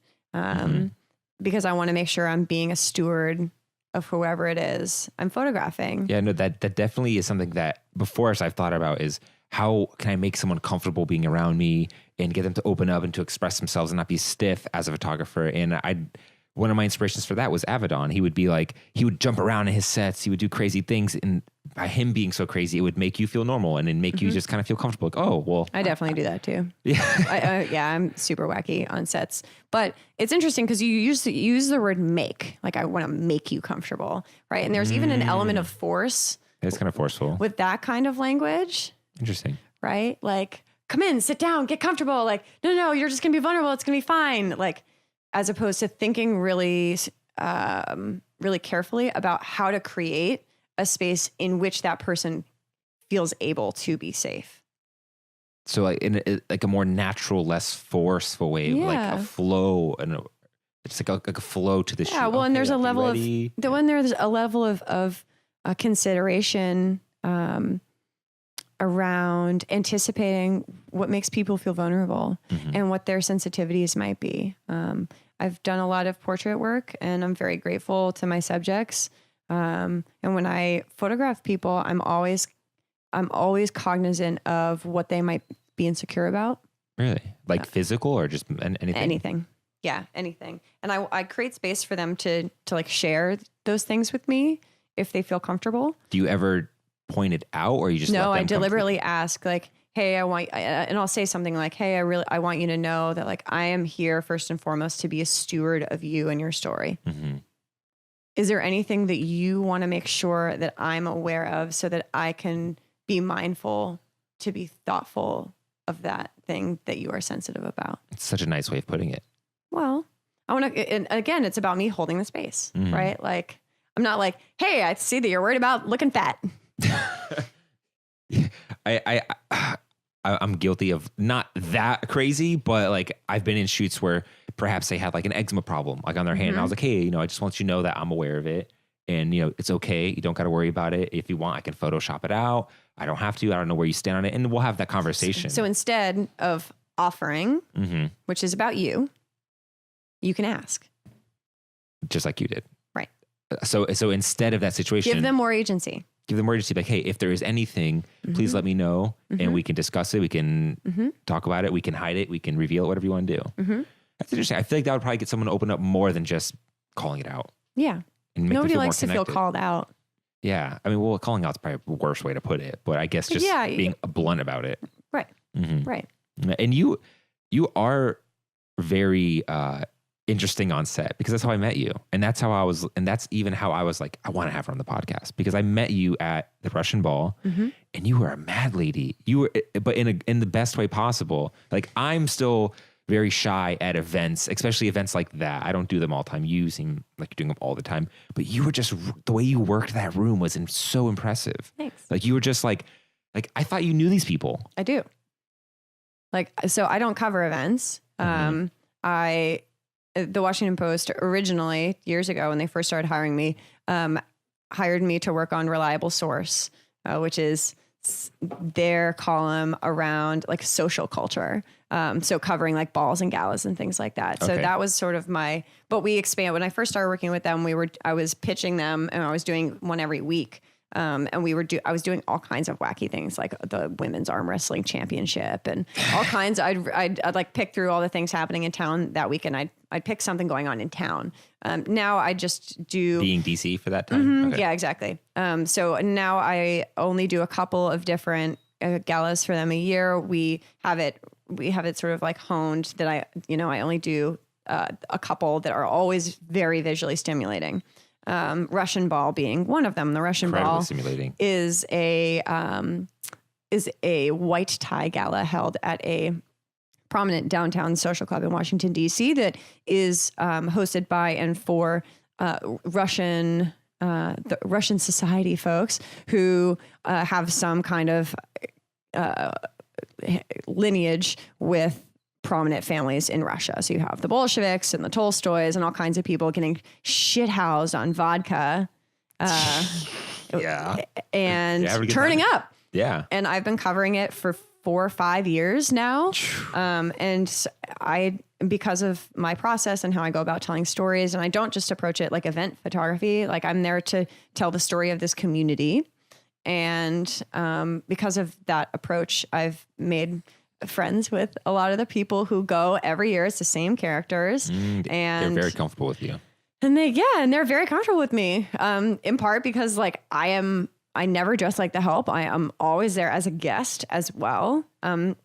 because I want to make sure I'm being a steward of whoever it is I'm photographing. Yeah, no, that definitely is something that before us I've thought about is how can I make someone comfortable being around me and get them to open up and to express themselves and not be stiff as a photographer. And one of my inspirations for that was Avedon. He would jump around in his sets. He would do crazy things. And by him being so crazy, it would make you feel normal and then make you just kind of feel comfortable. Like, oh, well. I definitely do that too. Yeah. I'm super wacky on sets. But it's interesting because you use the word make. Like, I want to make you comfortable, right? And there's even an element of force. It's kind of forceful. With that kind of language. Interesting. Right? Like, come in, sit down, get comfortable. Like, no, you're just going to be vulnerable. It's going to be fine. Like, as opposed to thinking really, really carefully about how to create a space in which that person feels able to be safe. So like in a more natural, less forceful way, like a flow, and it's like a flow to the shoot. Yeah, well, and there's a level of there's a level of consideration around anticipating what makes people feel vulnerable and what their sensitivities might be. I've done a lot of portrait work, and I'm very grateful to my subjects. And when I photograph people, I'm always cognizant of what they might be insecure about. Really? Like physical or just anything? Anything. Yeah, anything. And I create space for them to like share those things with me if they feel comfortable. Do you ever point it out, or you just No, I deliberately ask, like, hey, and I'll say something like, hey, I want you to know that, like, I am here first and foremost to be a steward of you and your story. Mm-hmm. Is there anything that you want to make sure that I'm aware of so that I can be mindful to be thoughtful of that thing that you are sensitive about? It's such a nice way of putting it. Well, I want to, and again, it's about me holding the space, right? Like, I'm not like, hey, I see that you're worried about looking fat. I'm guilty of not that crazy, but like I've been in shoots where perhaps they had like an eczema problem, like on their hand. And I was like, hey, I just want you to know that I'm aware of it, and it's okay. You don't got to worry about it. If you want, I can Photoshop it out. I don't have to. I don't know where you stand on it, and we'll have that conversation. So instead of offering, which is about you, you can ask, just like you did. Right. So instead of that situation, give them more agency. Like, hey, if there is anything, please let me know, and we can discuss it. We can talk about it. We can hide it. We can reveal it, whatever you want to do. That's interesting. I feel like that would probably get someone to open up more than just calling it out. Yeah. Nobody likes to feel called out. Yeah. I mean, well, calling out's probably the worst way to put it, but I guess just being blunt about it. Right. Right. And you are very interesting on set, because that's how I met you. And that's how I was, and that's even how I was like, I want to have her on the podcast, because I met you at the Russian ball and you were a mad lady. You were, but in the best way possible. Like, I'm still very shy at events, especially events like that. I don't do them all the time. You seem like you're doing them all the time, but you were just, the way you worked that room was so impressive. Thanks. Like, you were just like I thought you knew these people. I do. Like, so I don't cover events. The Washington Post originally, years ago, when they first started hiring me, hired me to work on Reliable Source, which is their column around like social culture. So covering like balls and galas and things like that. So that was sort of but we expand. When I first started working with them, I was pitching them, and I was doing one every week. And I was doing all kinds of wacky things, like the women's arm wrestling championship and all kinds. I'd like pick through all the things happening in town that week, and I'd pick something going on in town. Now I just do being DC for that time. Yeah, exactly. So now I only do a couple of different galas for them a year. We have it sort of like honed that I only do a couple that are always very visually stimulating. Russian ball being one of them. The Russian ball is a white tie gala held at a prominent downtown social club in Washington, D.C. that is hosted by and for the Russian society folks who have some kind of lineage with prominent families in Russia. So you have the Bolsheviks and the Tolstoys and all kinds of people getting shithoused on vodka and turning up. Yeah. And I've been covering it for 4 or 5 years now. And because of my process and how I go about telling stories, and I don't just approach it like event photography, like I'm there to tell the story of this community. And because of that approach, I've made friends with a lot of the people who go every year. It's the same characters, and they're very comfortable with you. And they're very comfortable with me. In part because like I never dress like the help. I am always there as a guest as well. And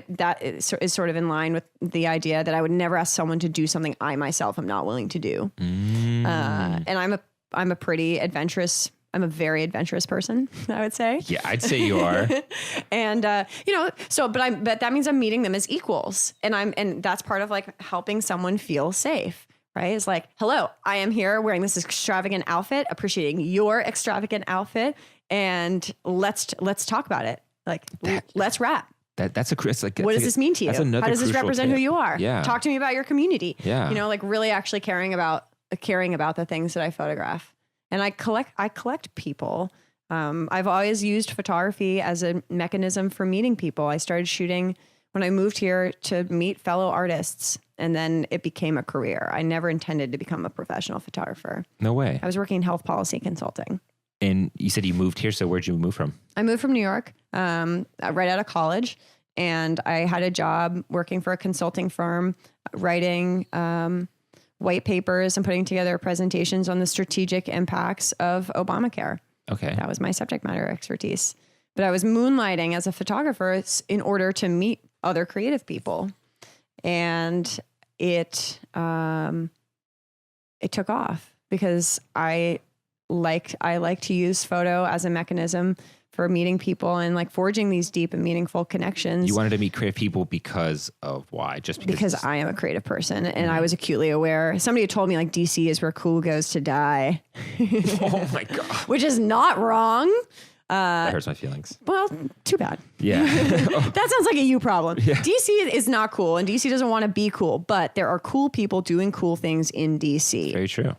that is sort of in line with the idea that I would never ask someone to do something I myself am not willing to do. And I'm a pretty adventurous. I'm a very adventurous person, I would say. Yeah, I'd say you are. And, but that means I'm meeting them as equals. And that's part of like helping someone feel safe, right? It's like, hello, I am here wearing this extravagant outfit, appreciating your extravagant outfit. And let's talk about it. Like, let's rap. That's like, what does this mean to you? How does this represent who you are? Yeah. Talk to me about your community. Yeah. You know, like really actually caring about the things that I photograph. And I collect people. I've always used photography as a mechanism for meeting people. I started shooting when I moved here to meet fellow artists, and then it became a career. I never intended to become a professional photographer. No way. I was working in health policy consulting. And you said you moved here. So where'd you move from? I moved from New York right out of college. And I had a job working for a consulting firm, writing white papers and putting together presentations on the strategic impacts of Obamacare. Okay. That was my subject matter expertise. But I was moonlighting as a photographer in order to meet other creative people. And it took off because I like to use photo as a mechanism for meeting people and like forging these deep and meaningful connections. You wanted to meet creative people because of why? Just because I am a creative person and I was acutely aware. Somebody had told me like DC is where cool goes to die. Oh my God. Which is not wrong. That hurts my feelings. Well, too bad. Yeah. That sounds like a you problem. Yeah. DC is not cool and DC doesn't want to be cool, but there are cool people doing cool things in DC. Very true.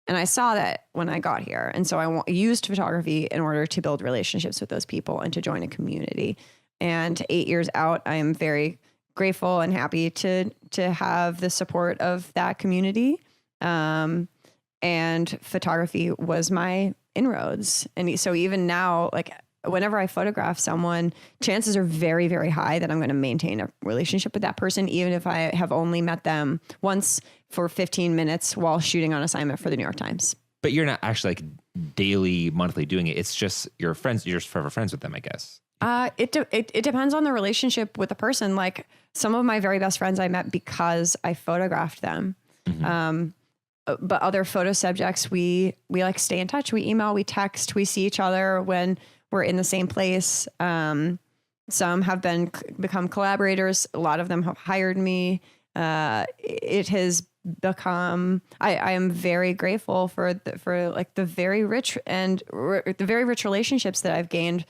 And I saw that when I got here. And so I used photography in order to build relationships with those people and to join a community. And 8 years out, I am very grateful and happy to have the support of that community. And photography was my inroads. And so even now, like whenever I photograph someone, chances are very, very high that I'm going to maintain a relationship with that person, even if I have only met them once for 15 minutes while shooting on assignment for the New York Times. But you're not actually like daily, monthly doing it. It's just your friends. You're just forever friends with them, I guess. It depends on the relationship with the person. Like some of my very best friends I met because I photographed them. Mm-hmm. But other photo subjects, we like stay in touch. We email, we text, we see each other when we're in the same place. Some have become collaborators. A lot of them have hired me. It has become. I am very grateful for like the very rich relationships that I've gained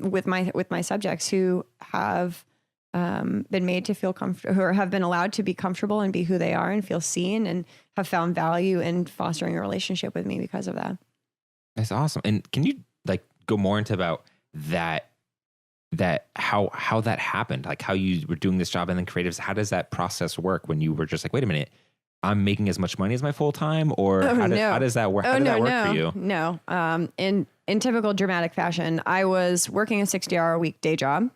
with my subjects who have been made to feel comfortable, who have been allowed to be comfortable and be who they are and feel seen and have found value in fostering a relationship with me because of that. That's awesome. And can you like go more into about that how that happened, like how you were doing this job and then creatives, how does that process work when you were just like, wait a minute, I'm making as much money as my full time, or how does that work? How did that work for you? No. In typical dramatic fashion, I was working a 60-hour-a-week day job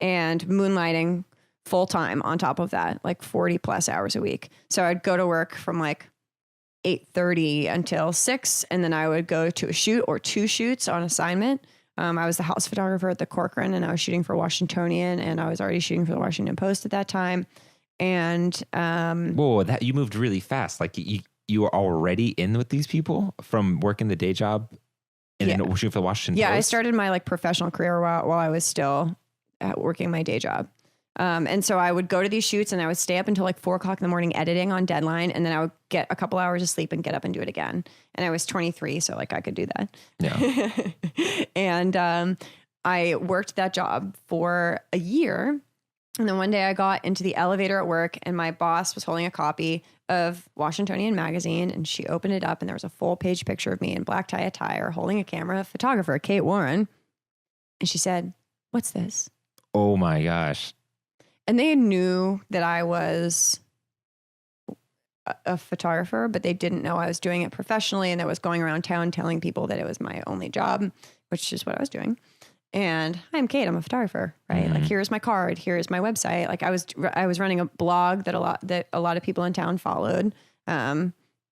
and moonlighting full time on top of that, like 40 plus hours a week. So I'd go to work from like 8:30 until 6, and then I would go to a shoot or two shoots on assignment. I was the house photographer at the Corcoran, and I was shooting for Washingtonian, and I was already shooting for the Washington Post at that time. And whoa, that you moved really fast. Like you were already in with these people from working the day job and then shooting for the Washington Post? I started my like professional career while I was still working my day job. And so I would go to these shoots and I would stay up until like 4 o'clock in the morning editing on deadline. And then I would get a couple hours of sleep and get up and do it again. And I was 23. So like I could do that. Yeah. And I worked that job for a year. And then one day I got into the elevator at work and my boss was holding a copy of Washingtonian magazine, and she opened it up and there was a full page picture of me in black tie attire holding a camera, photographer, Kate Warren. And she said, "What's this?" Oh my gosh. And they knew that I was a photographer, but they didn't know I was doing it professionally, and I was going around town telling people that it was my only job, which is what I was doing. And "Hi, I'm Kate. I'm a photographer, right? Mm-hmm. Like, here's my card. Here's my website." Like I was running a blog that a lot of people in town followed.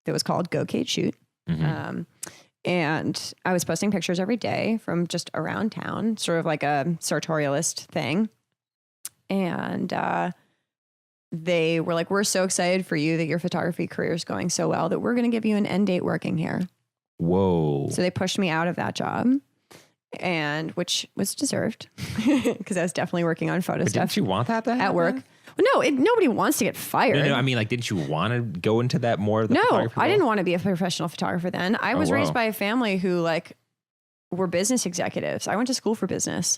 that was called Go Kate Shoot. And I was posting pictures every day from just around town, sort of like a sartorialist thing. And they were like, we're so excited for you that your photography career is going so well that we're going to give you an end date working here. Whoa. So they pushed me out of that job, and which was deserved because I was definitely working on photo stuff. Didn't you want that at work? Well, no, nobody wants to get fired. No, I mean, like, didn't you want to go into that more? No, I didn't want to be a professional photographer then. I was raised by a family who like were business executives. I went to school for business.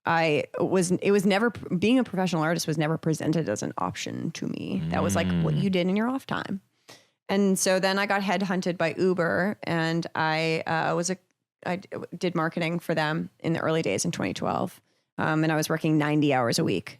It was never, being a professional artist was never presented as an option to me. That was like what you did in your off time. And so then I got headhunted by Uber, and I did marketing for them in the early days in 2012. And I was working 90 hours a week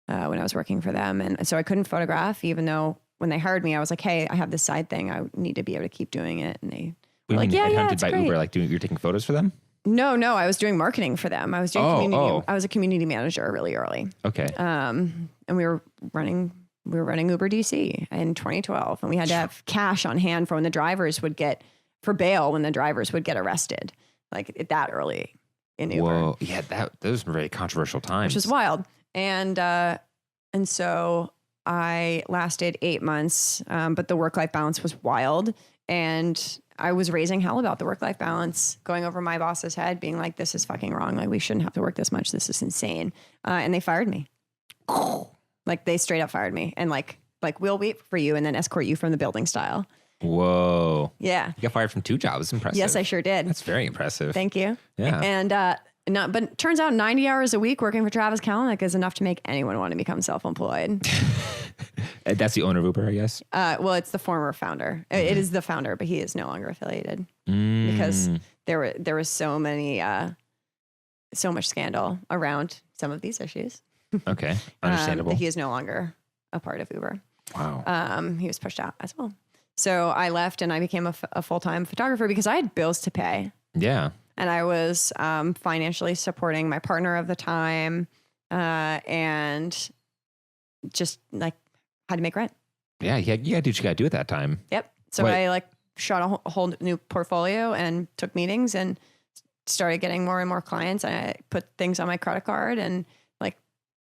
when I was working for them. And so I couldn't photograph, even though when they hired me, I was like, hey, I have this side thing. I need to be able to keep doing it. And they were like, yeah, it's by great. Uber, like you're taking photos for them? No, I was doing marketing for them. I was doing community. I was a community manager really early. Okay. And we were running Uber DC in 2012, and we had to have cash on hand for when the drivers would get arrested, like that early in Uber. Whoa. Yeah, those were very controversial times. Which was wild. And so I lasted 8 months, but the work-life balance was wild. And I was raising hell about the work-life balance, going over my boss's head, being like, this is fucking wrong. Like, we shouldn't have to work this much. This is insane. And they fired me. Like, they straight up fired me and like, we'll wait for you and then escort you from the building style. Whoa. Yeah. You got fired from 2 jobs. Impressive. Yes, I sure did. That's very impressive. Thank you. Yeah. And, but it turns out 90 hours a week working for Travis Kalanick is enough to make anyone want to become self-employed. That's the owner of Uber, I guess. Well, it's the former founder. It is the founder, but he is no longer affiliated because there was so much scandal around some of these issues. Okay, understandable. That he is no longer a part of Uber. Wow. He was pushed out as well. So I left and I became a full-time photographer because I had bills to pay. Yeah. And I was financially supporting my partner of the time and just like had to make rent. Yeah, you got to do what you got to do at that time. Yep. So I shot a whole new portfolio and took meetings and started getting more and more clients. And I put things on my credit card and like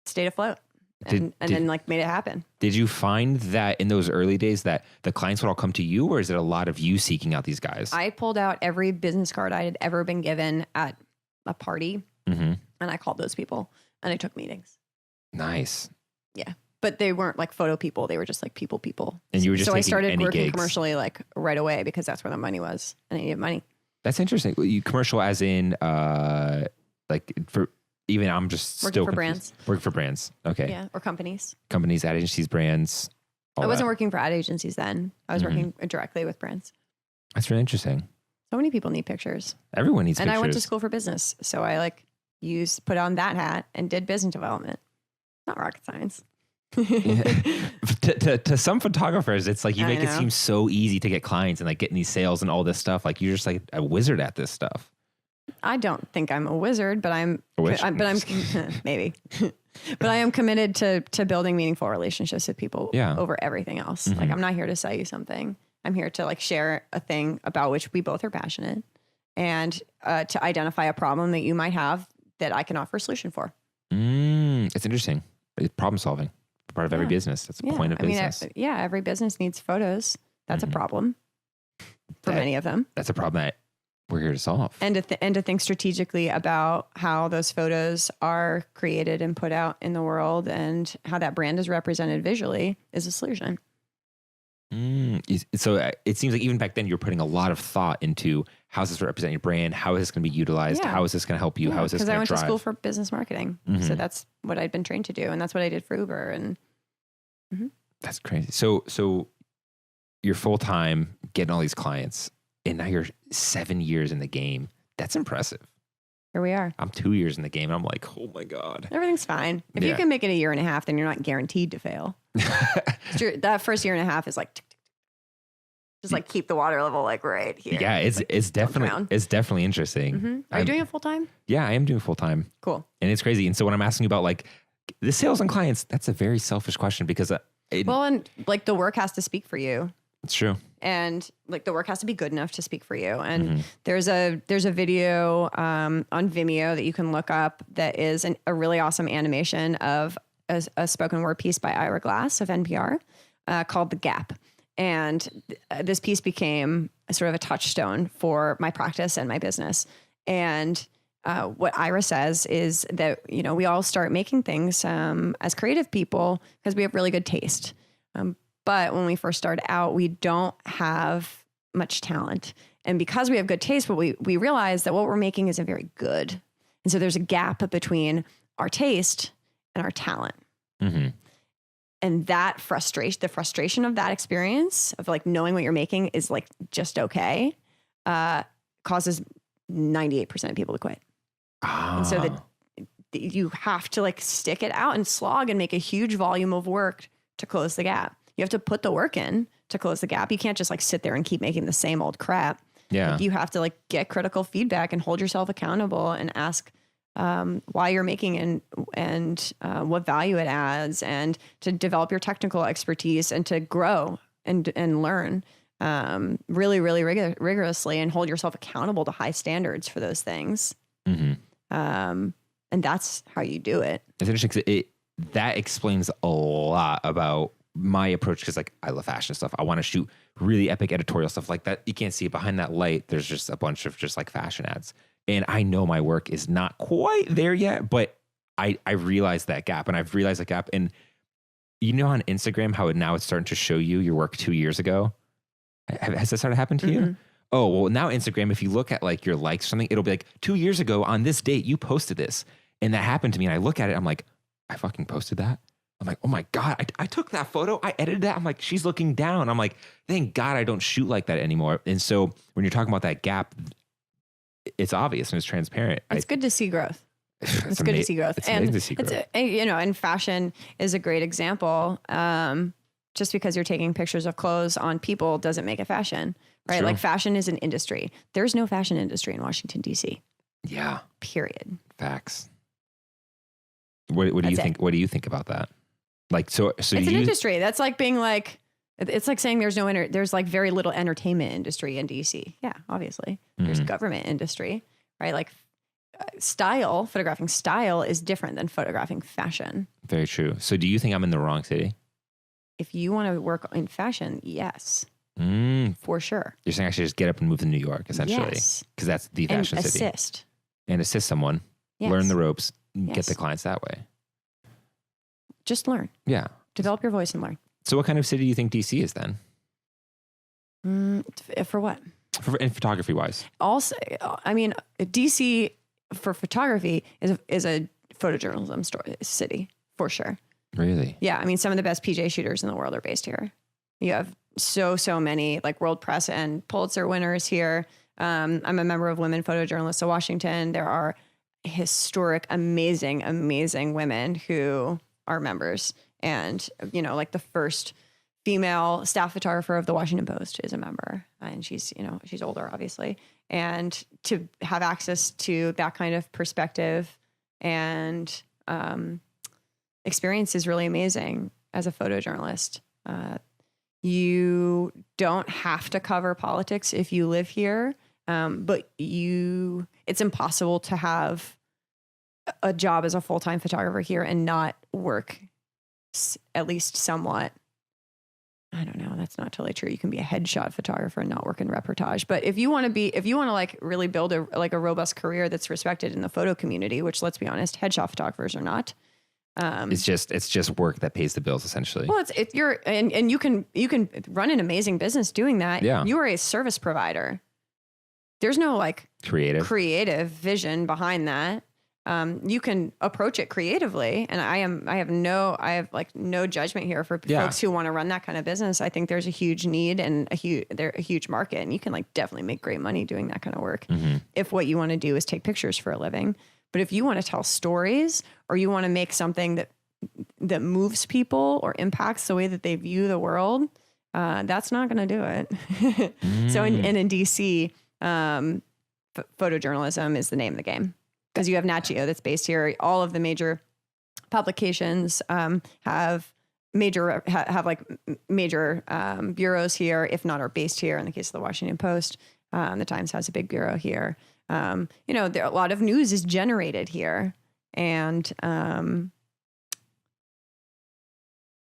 stayed afloat and then like made it happen. Did you find that in those early days that the clients would all come to you, or is it a lot of you seeking out these guys? I pulled out every business card I had ever been given at a party and I called those people and I took meetings. Nice. Yeah. But they weren't like photo people. They were just like people. And you were just so I started working gigs. Commercially like right away because that's where the money was and I needed money. That's interesting. You commercial as in like for even I'm just working still for confused. brands. Working for brands. Okay. Yeah. Or companies, ad agencies, brands. I wasn't working for ad agencies then. I was working directly with brands. That's really interesting. So many people need pictures. Everyone needs pictures. And I went to school for business. So I like put on that hat and did business development. Not rocket science. to some photographers, it's like you make it seem so easy to get clients and like getting these sales and all this stuff. Like you're just like a wizard at this stuff. I don't think I'm a wizard, but I'm maybe, but I am committed to building meaningful relationships with people over everything else. Like I'm not here to sell you something. I'm here to like share a thing about which we both are passionate and to identify a problem that you might have that I can offer a solution for. It's interesting. It's problem solving. Part of every business. That's the point of business. Every business needs photos. That's a problem for many of them. That's a problem that we're here to solve. And to think strategically about how those photos are created and put out in the world and how that brand is represented visually is a solution. So it seems like even back then you're putting a lot of thought into how does this represent your brand? How is this going to be utilized? How is this going to help you? How is this going to drive? Because I went to school for business marketing. So that's what I'd been trained to do. And that's what I did for Uber. And that's crazy. So you're full-time getting all these clients and now you're 7 years in the game. That's impressive. Here we are. I'm 2 years in the game. And I'm like, oh my God. Everything's fine. If you can make it a year and a half, then you're not guaranteed to fail. That first year and a half is like, just like keep the water level like right here. Yeah, it's definitely interesting. Are you doing it full time? Yeah, I am doing full time. Cool. And it's crazy. And so when I'm asking you about like the sales and clients, that's a very selfish question because and like the work has to speak for you. It's true. And like the work has to be good enough to speak for you. And there's a video on Vimeo that you can look up that is a really awesome animation of a spoken word piece by Ira Glass of NPR called The Gap. And this piece became a sort of a touchstone for my practice and my business. And what Ira says is that, you know, we all start making things as creative people because we have really good taste. But when we first start out, we don't have much talent. And because we have good taste, but we realize that what we're making isn't very good. And so there's a gap between our taste and our talent. And that the frustration of that experience of like knowing what you're making is like just okay, causes 98% of people to quit. And so that you have to like stick it out and slog and make a huge volume of work to close the gap. You have to put the work in to close the gap. You can't just like sit there and keep making the same old crap. Yeah. Like, you have to like get critical feedback and hold yourself accountable and ask why you're making and what value it adds, and to develop your technical expertise and to grow and learn really, really rigorously and hold yourself accountable to high standards for those things. And that's how you do it. It's interesting because that explains a lot about my approach, because like I love fashion stuff. I want to shoot really epic editorial stuff like that. You can't see it behind that light. There's just a bunch of just like fashion ads. And I know my work is not quite there yet, but I realized that gap, and I've realized that gap. And you know, on Instagram, how it's starting to show you your work 2 years ago. Has that started to happen to you? Oh, well, now Instagram, if you look at like your likes or something, it'll be like 2 years ago on this date, you posted this. And that happened to me. And I look at it, I'm like, I fucking posted that. I'm like, oh my God, I took that photo. I edited that. I'm like, she's looking down. I'm like, thank God I don't shoot like that anymore. And so when you're talking about that gap, it's obvious and it's transparent. It's good to see growth. It's good to see growth. It's amazing to see growth. You know, and fashion is a great example. Just because you're taking pictures of clothes on people doesn't make it fashion, right? True. Like fashion is an industry. There's no fashion industry in Washington, D.C. Yeah. Period. Facts. What do you think? What do you think about that? Like, so it's an industry. That's like being like, it's like saying there's like very little entertainment industry in DC. Yeah, obviously. There's government industry, right? Like photographing style is different than photographing fashion. Very true. So do you think I'm in the wrong city? If you want to work in fashion, yes. For sure. You're saying I should just get up and move to New York, essentially. Yes. Because that's the fashion city. And assist someone. Yes. Learn the ropes. Yes. Get the clients that way. Just learn. Yeah. Develop your voice and learn. So what kind of city do you think DC is then? For what? In photography wise. Also, I mean, DC for photography is a photojournalism city for sure. Really? Yeah. I mean, some of the best PJ shooters in the world are based here. You have so many like World Press and Pulitzer winners here. I'm a member of Women Photojournalists of Washington. There are historic, amazing women who are members. And, you know, like the first female staff photographer of the Washington Post is a member, and she's older, obviously. And to have access to that kind of perspective and experience is really amazing as a photojournalist. You don't have to cover politics if you live here, but it's impossible to have a job as a full-time photographer here and not work at least somewhat. I don't know. That's not totally true. You can be a headshot photographer and not work in reportage. But if you want to like really build a robust career that's respected in the photo community, which, let's be honest, headshot photographers are not. It's just work that pays the bills, essentially. Well, and you can run an amazing business doing that. Yeah. You are a service provider. There's no like creative vision behind that. You can approach it creatively, and I have no judgment here for folks who want to run that kind of business. I think there's a huge need and a huge market, and you can like definitely make great money doing that kind of work. If what you want to do is take pictures for a living. But if you want to tell stories, or you want to make something that moves people or impacts the way that they view the world, that's not going to do it. So in DC, photojournalism is the name of the game. Because you have Nat Geo that's based here. All of the major publications have have like major bureaus here, if not are based here. In the case of the Washington Post, the Times has a big bureau here. There a lot of news is generated here, and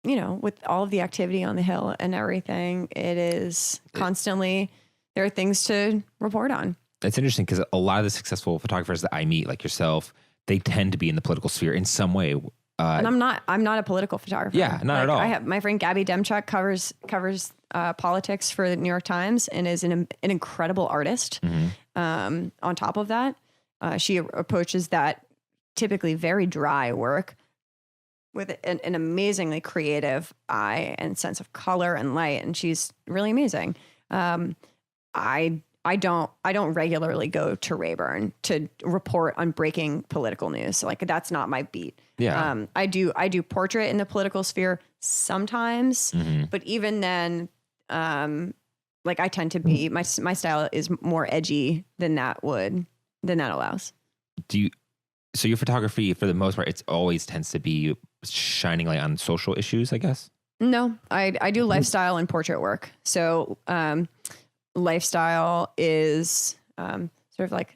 with all of the activity on the Hill and everything, it is constantly there are things to report on. It's interesting because a lot of the successful photographers that I meet, like yourself, they tend to be in the political sphere in some way. And I'm not a political photographer. Yeah, not at all. I have my friend Gabby Demchuk covers politics for the New York Times and is an incredible artist. On top of that, she approaches that typically very dry work with an amazingly creative eye and sense of color and light, and she's really amazing. I don't regularly go to Rayburn to report on breaking political news. Like that's not my beat. Yeah. I do portrait in the political sphere sometimes, but even then, like I tend to be, my style is more edgy than that allows. So your photography for the most part, it's always tends to be shining light on social issues, I guess? No, I do lifestyle and portrait work. So, lifestyle is sort of like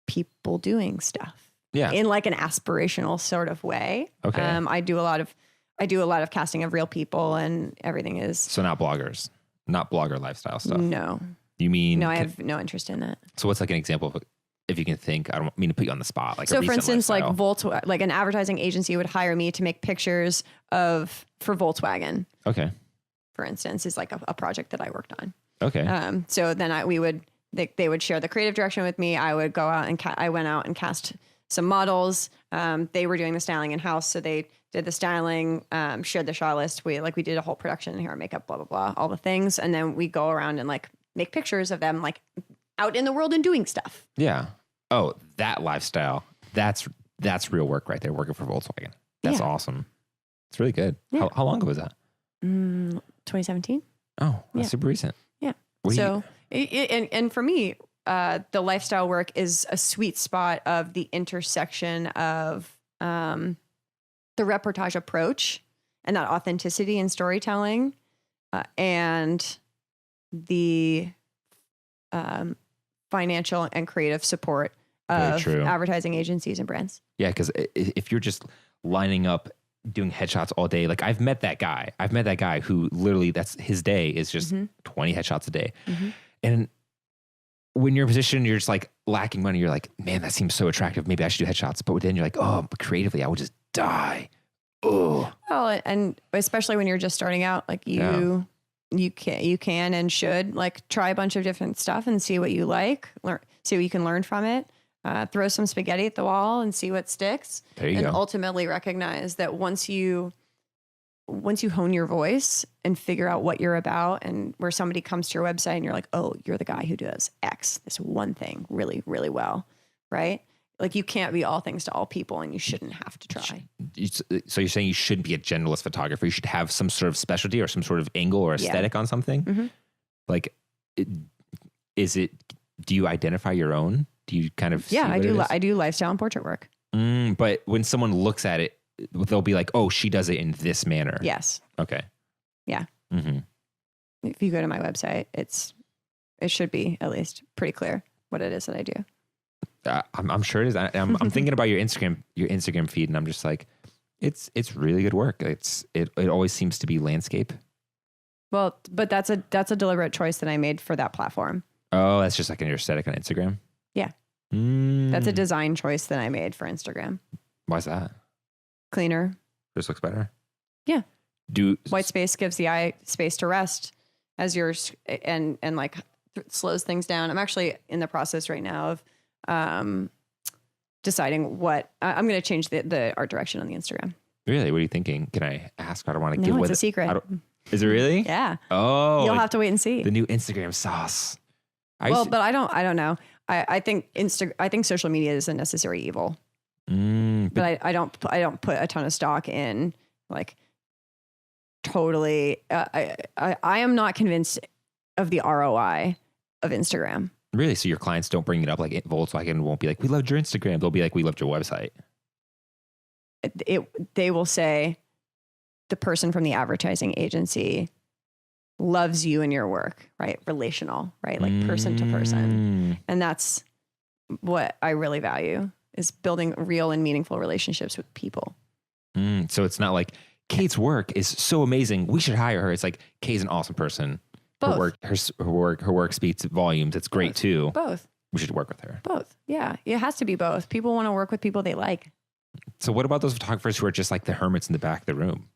people doing stuff in like an aspirational sort of way. Okay. I do a lot of casting of real people, and everything is so not bloggers, not blogger lifestyle stuff. No, you mean no? I have no interest in that. So what's like an example of, if you can think? I don't mean to put you on the spot. Like so, for instance, lifestyle. like an advertising agency would hire me to make pictures for Volkswagen. Okay. For instance, is like a project that I worked on. Okay. So then they would share the creative direction with me. I would go out and I went out and cast some models. They were doing the styling in house, so they did the styling, shared the shot list. We did a whole production, hair, makeup, blah blah blah, all the things, and then we go around and like make pictures of them like out in the world and doing stuff. Yeah. Oh, that lifestyle. That's real work right there. Working for Volkswagen. That's awesome. It's really good. Yeah. How long ago was that? 2017. Oh, that's super recent. Yeah. And for me, the lifestyle work is a sweet spot of the intersection of the reportage approach and that authenticity in storytelling, and the financial and creative support of advertising agencies and brands. Yeah, because if you're just lining up doing headshots all day, like I've met that guy who literally that's his day is just 20 headshots a day. And when you're in a position, you're just like lacking money. You're like, man, that seems so attractive. Maybe I should do headshots. But then you're like, oh, but creatively, I would just die. Oh, well, and especially when you're just starting out, like you can and should like try a bunch of different stuff and see what you like, see what you can learn from it. Throw some spaghetti at the wall and see what sticks. There you go. Ultimately recognize that once you hone your voice and figure out what you're about, and where somebody comes to your website and you're like, oh, you're the guy who does X, this one thing really, really well, right? Like you can't be all things to all people, and you shouldn't have to try. So you're saying you shouldn't be a generalist photographer. You should have some sort of specialty or some sort of angle or aesthetic on something. Like, do you identify your own? Do you kind of? Yeah, I do. I do lifestyle and portrait work. But when someone looks at it, they'll be like, "Oh, she does it in this manner." Yes. Okay. Yeah. If you go to my website, it should be at least pretty clear what it is that I do. I'm sure it is. I'm thinking about your Instagram feed, and I'm just like, it's really good work. It always seems to be landscape. Well, but that's a deliberate choice that I made for that platform. Oh, that's just like an aesthetic on Instagram. Yeah. That's a design choice that I made for Instagram. Why's that? Cleaner. Just looks better. Yeah. White space gives the eye space to rest as yours, and like slows things down. I'm actually in the process right now of deciding what I'm going to change the art direction on the Instagram. Really? What are you thinking? Can I ask? I don't want to give away. It's a secret. Is it really? Yeah. Oh, you'll have to wait and see. The new Instagram sauce. But I don't know. I think social media is a necessary evil. But I don't put a ton of stock in like totally. I am not convinced of the ROI of Instagram. Really? So your clients don't bring it up? Like Volkswagen won't be like, we loved your Instagram. They'll be like, we loved your website. They will say, the person from the advertising agency loves you and your work, right? Relational, right? Like person to person. And that's what I really value, is building real and meaningful relationships with people. So it's not like Kate's work is so amazing, we should hire her. It's like Kate's an awesome person. Both. Her work speaks volumes. It's great too. Both. We should work with her. Both. Yeah. It has to be both. People want to work with people they like. So what about those photographers who are just like the hermits in the back of the room?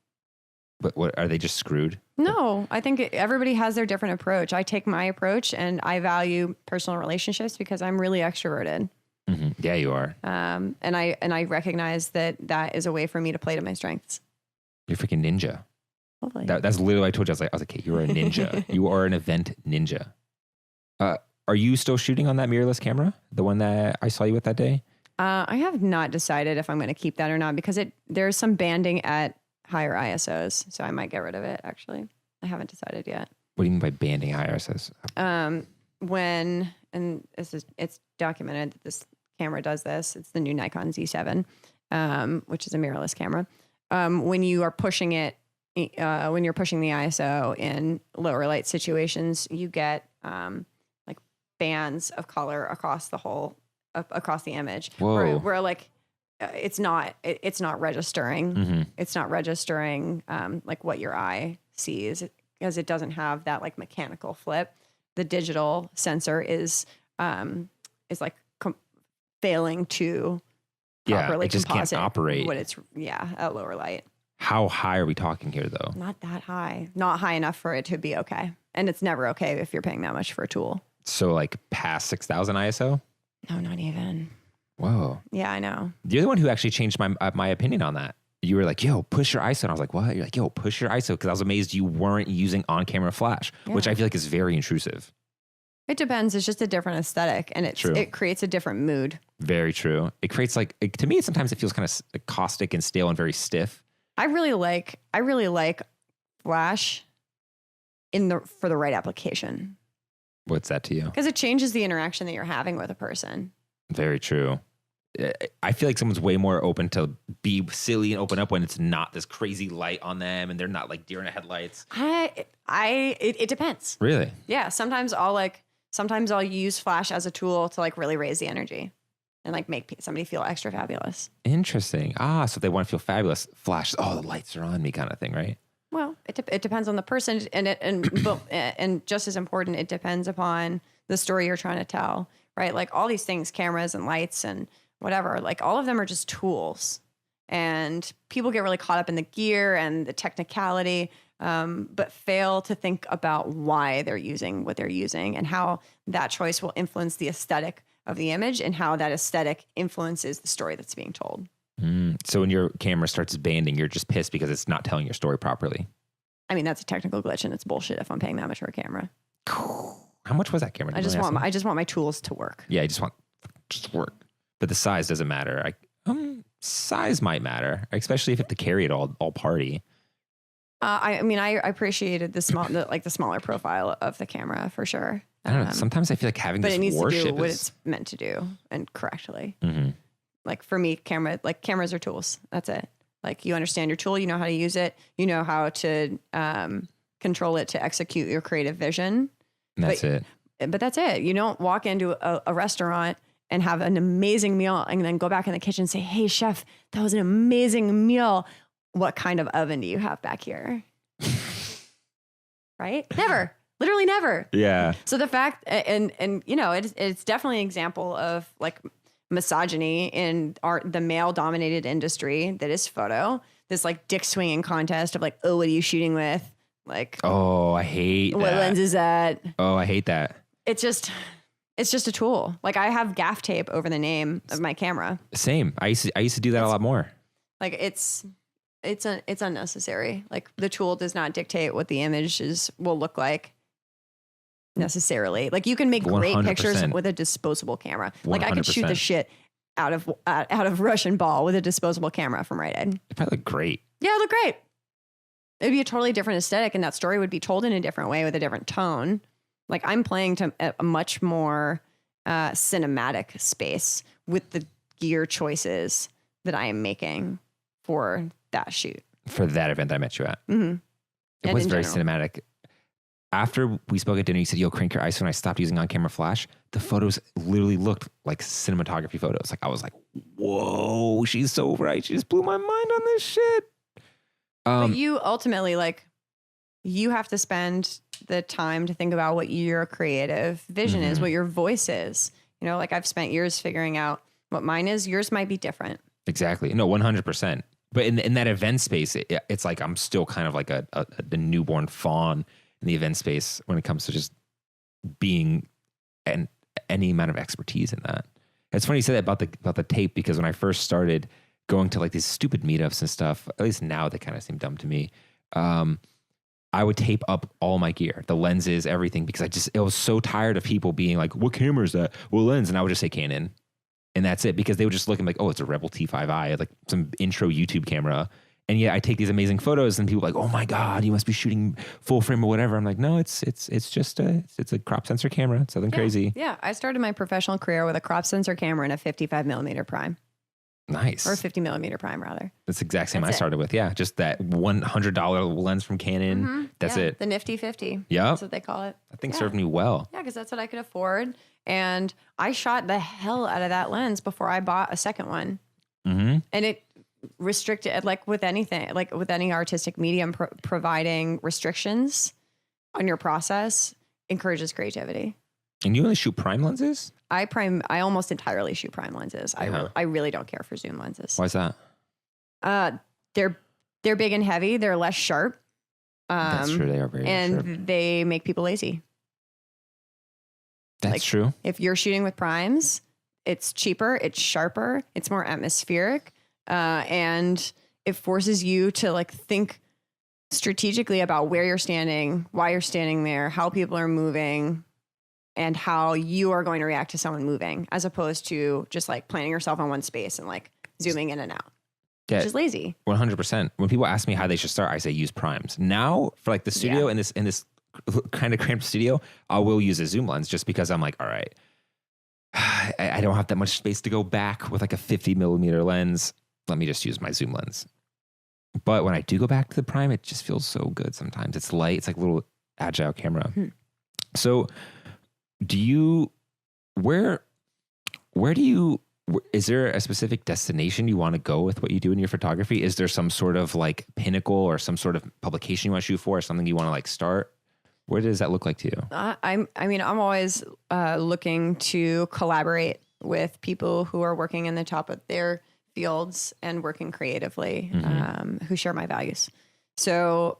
But what are they, just screwed? No, I think everybody has their different approach. I take my approach, and I value personal relationships because I'm really extroverted. Mm-hmm. Yeah, you are. And I recognize that is a way for me to play to my strengths. You're freaking ninja. Hopefully. That's literally what I told you. I was like, okay, you're a ninja. You are an event ninja. Are you still shooting on that mirrorless camera? The one that I saw you with that day? I have not decided if I'm going to keep that or not, because there's some banding at higher ISOs. So I might get rid of it, actually. I haven't decided yet. What do you mean by banding higher ISOs? It's documented that this camera does this. It's the new Nikon Z7, which is a mirrorless camera. When you are pushing it, when you're pushing the ISO in lower light situations, you get like bands of color across the image. Whoa. Where like it's not registering. Mm-hmm. It's not registering like what your eye sees, because it doesn't have that like mechanical flip. The digital sensor is like failing to properly it just composite can't operate what it's at lower light. How high are we talking here, though? Not that high. Not high enough for it to be okay. And it's never okay if you're paying that much for a tool. So like past 6,000 ISO? No, not even. Whoa. Yeah, I know. You're the one who actually changed my opinion on that. You were like, yo, push your ISO. And I was like, what? You're like, yo, push your ISO. Because I was amazed you weren't using on-camera flash, which I feel like is very intrusive. It depends. It's just a different aesthetic, and it creates a different mood. Very true. It creates to me, sometimes it feels kind of caustic and stale and very stiff. I really like flash for the right application. What's that to you? Because it changes the interaction that you're having with a person. Very true. I feel like someone's way more open to be silly and open up when it's not this crazy light on them and they're not like deer in the headlights. It depends. Really? Yeah. Sometimes I'll use flash as a tool to like really raise the energy and like make somebody feel extra fabulous. Interesting. So if they want to feel fabulous, flash, the lights are on me kind of thing, right? Well, it depends on the person, and just as important, it depends upon the story you're trying to tell, right? Like all these things, cameras and lights and whatever, like all of them are just tools, and people get really caught up in the gear and the technicality, but fail to think about why they're using what they're using and how that choice will influence the aesthetic of the image and how that aesthetic influences the story that's being told. So when your camera starts banding, you're just pissed because it's not telling your story properly. I mean, that's a technical glitch, and it's bullshit if I'm paying that much for a camera. How much was that camera? I just want my tools to work. Yeah, I just want to work. But the size doesn't matter. Size might matter, especially if you have to carry it all party. I appreciated the smaller profile of the camera for sure. I don't know. Sometimes I feel like having this warship, but it needs to do what it's meant to do and correctly. Mm-hmm. Like for me, cameras are tools. That's it. Like you understand your tool, you know how to use it, you know how to control it to execute your creative vision. And that's it. But that's it. You don't walk into a restaurant and have an amazing meal and then go back in the kitchen and say, "Hey, chef, that was an amazing meal. What kind of oven do you have back here?" Right? Never. Literally never. Yeah. So the fact, and it's definitely an example of like misogyny in the male dominated industry that is photo. This like dick swinging contest of like, oh, what are you shooting with? Like, oh, I hate what that. lens is that? Oh, I hate that. It's just a tool. Like I have gaff tape over the name of my camera. Same. I used to do that a lot more. Like it's unnecessary. Like the tool does not dictate what the images will look like necessarily. Like you can make great 100%. pictures with a disposable camera. Like I could shoot 100%. the shit out of Russian ball with a disposable camera from Rite Aid. It probably look great. Yeah, it looked great. It'd be a totally different aesthetic, and that story would be told in a different way with a different tone. Like I'm playing to a much more cinematic space with the gear choices that I am making for that shoot. For that event that I met you at. Mm-hmm. It was very cinematic. After we spoke at dinner, you said, yo, crank your ISO, and I stopped using on-camera flash. The photos literally looked like cinematography photos. Like, I was like, whoa, she's so right. She just blew my mind on this shit. But you ultimately, like, you have to spend the time to think about what your creative vision is, what your voice is. You know, like, I've spent years figuring out what mine is. Yours might be different. Exactly. No, 100%. But in that event space, it's like I'm still kind of like a newborn fawn in the event space when it comes to just being any amount of expertise in that. It's funny you say that about the tape, because when I first started going to like these stupid meetups and stuff, at least now they kind of seem dumb to me. I would tape up all my gear, the lenses, everything, because I was so tired of people being like, what camera is that? What lens? And I would just say Canon. And that's it, because they would just look and be like, oh, it's a Rebel T5i, like some intro YouTube camera. And yeah, I take these amazing photos and people are like, oh my God, you must be shooting full frame or whatever. I'm like, no, it's just a crop sensor camera. It's nothing crazy. Yeah. I started my professional career with a crop sensor camera and a 55 millimeter prime. Nice. Or 50 millimeter prime, rather. That's the exact same I started with. Yeah. Just that $100 lens from Canon. That's it. The nifty 50. Yeah. That's what they call it. I think served me well. Yeah, because that's what I could afford. And I shot the hell out of that lens before I bought a second one. Mm-hmm. And it restricted, like with anything, like with any artistic medium, providing restrictions on your process encourages creativity. And you only shoot prime lenses? I almost entirely shoot prime lenses. Yeah. I really don't care for zoom lenses. Why is that? They're big and heavy. They're less sharp. That's true. They are very sharp. And they make people lazy. That's true. If you're shooting with primes, it's cheaper, it's sharper, it's more atmospheric, and it forces you to like think strategically about where you're standing, why you're standing there, how people are moving, and how you are going to react to someone moving, as opposed to just like planting yourself on one space and like zooming in and out. Yeah, which is lazy. 100%. When people ask me how they should start, I say use primes. Now for like the studio in this kind of cramped studio, I will use a zoom lens just because I'm like, all right, I don't have that much space to go back with like a 50 millimeter lens. Let me just use my zoom lens. But when I do go back to the prime, it just feels so good sometimes. It's light. It's like a little agile camera. So is there a specific destination you want to go with what you do in your photography? Is there some sort of like pinnacle or some sort of publication you want to shoot for, or something you want to like start? Where does that look like to you? I'm always looking to collaborate with people who are working in the top of their fields and working creatively, who share my values. So,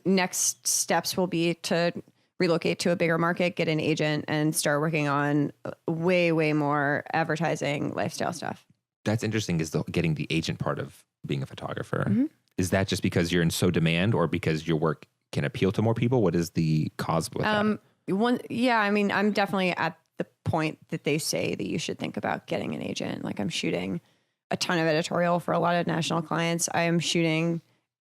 next steps will be to relocate to a bigger market, get an agent, and start working on way, way more advertising, lifestyle stuff. That's interesting, is getting the agent part of being a photographer. Is that just because you're in so demand, or because your work can appeal to more people? What is the cause with that? I'm definitely at the point that they say that you should think about getting an agent. Like, I'm shooting a ton of editorial for a lot of national clients. I am shooting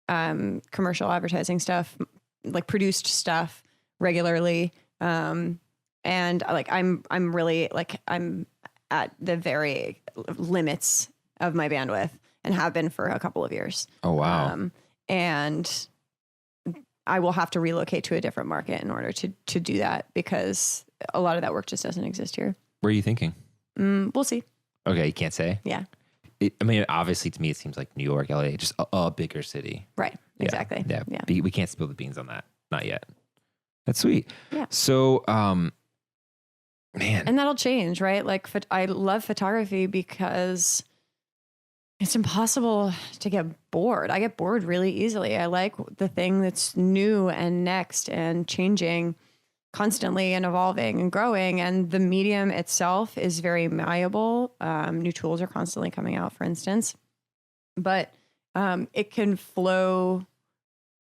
commercial advertising stuff, like produced stuff regularly. And like, I'm really like, I'm at the very limits of my bandwidth and have been for a couple of years. Oh, wow. And I will have to relocate to a different market in order to do that, because a lot of that work just doesn't exist here. Where are you thinking? We'll see. Okay. You can't say? Yeah. Obviously to me, it seems like New York, LA, just a bigger city. Right. Exactly. Yeah. We can't spill the beans on that. Not yet. That's sweet. Yeah. So, man. And that'll change, right? Like, I love photography because it's impossible to get bored. I get bored really easily. I like the thing that's new and next and changing constantly and evolving and growing. And the medium itself is very malleable. New tools are constantly coming out, for instance. But it can flow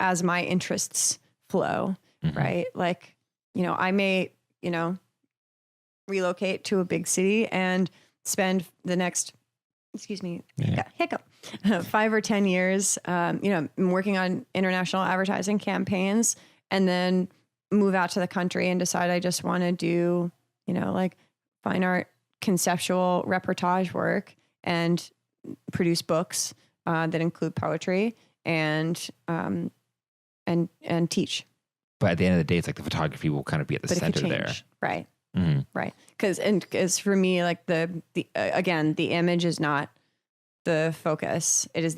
as my interests flow, right? Like, I may, relocate to a big city and spend the next, hiccup, 5 or 10 years, working on international advertising campaigns, and then move out to the country and decide I just want to do, like fine art, conceptual reportage work, and produce books that include poetry, and teach. But at the end of the day, it's like the photography will kind of be at the But center there. Right. Mm-hmm. Right. Because for me, like again, the image is not the focus. It is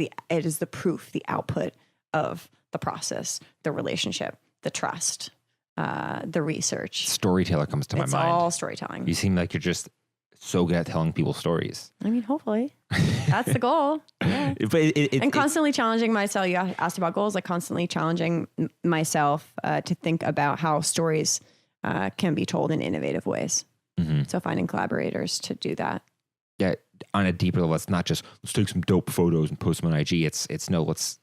the proof, the output of the process, the relationship, the trust, the research. Storyteller comes to my mind. It's all storytelling. You seem like you're just so good at telling people stories. I mean, hopefully that's the goal. Yeah. But and constantly challenging myself. You asked about goals, like constantly challenging myself to think about how stories can be told in innovative ways. Mm-hmm. So finding collaborators to do that. Yeah, on a deeper level, it's not just let's take some dope photos and post them on IG. It's no, let's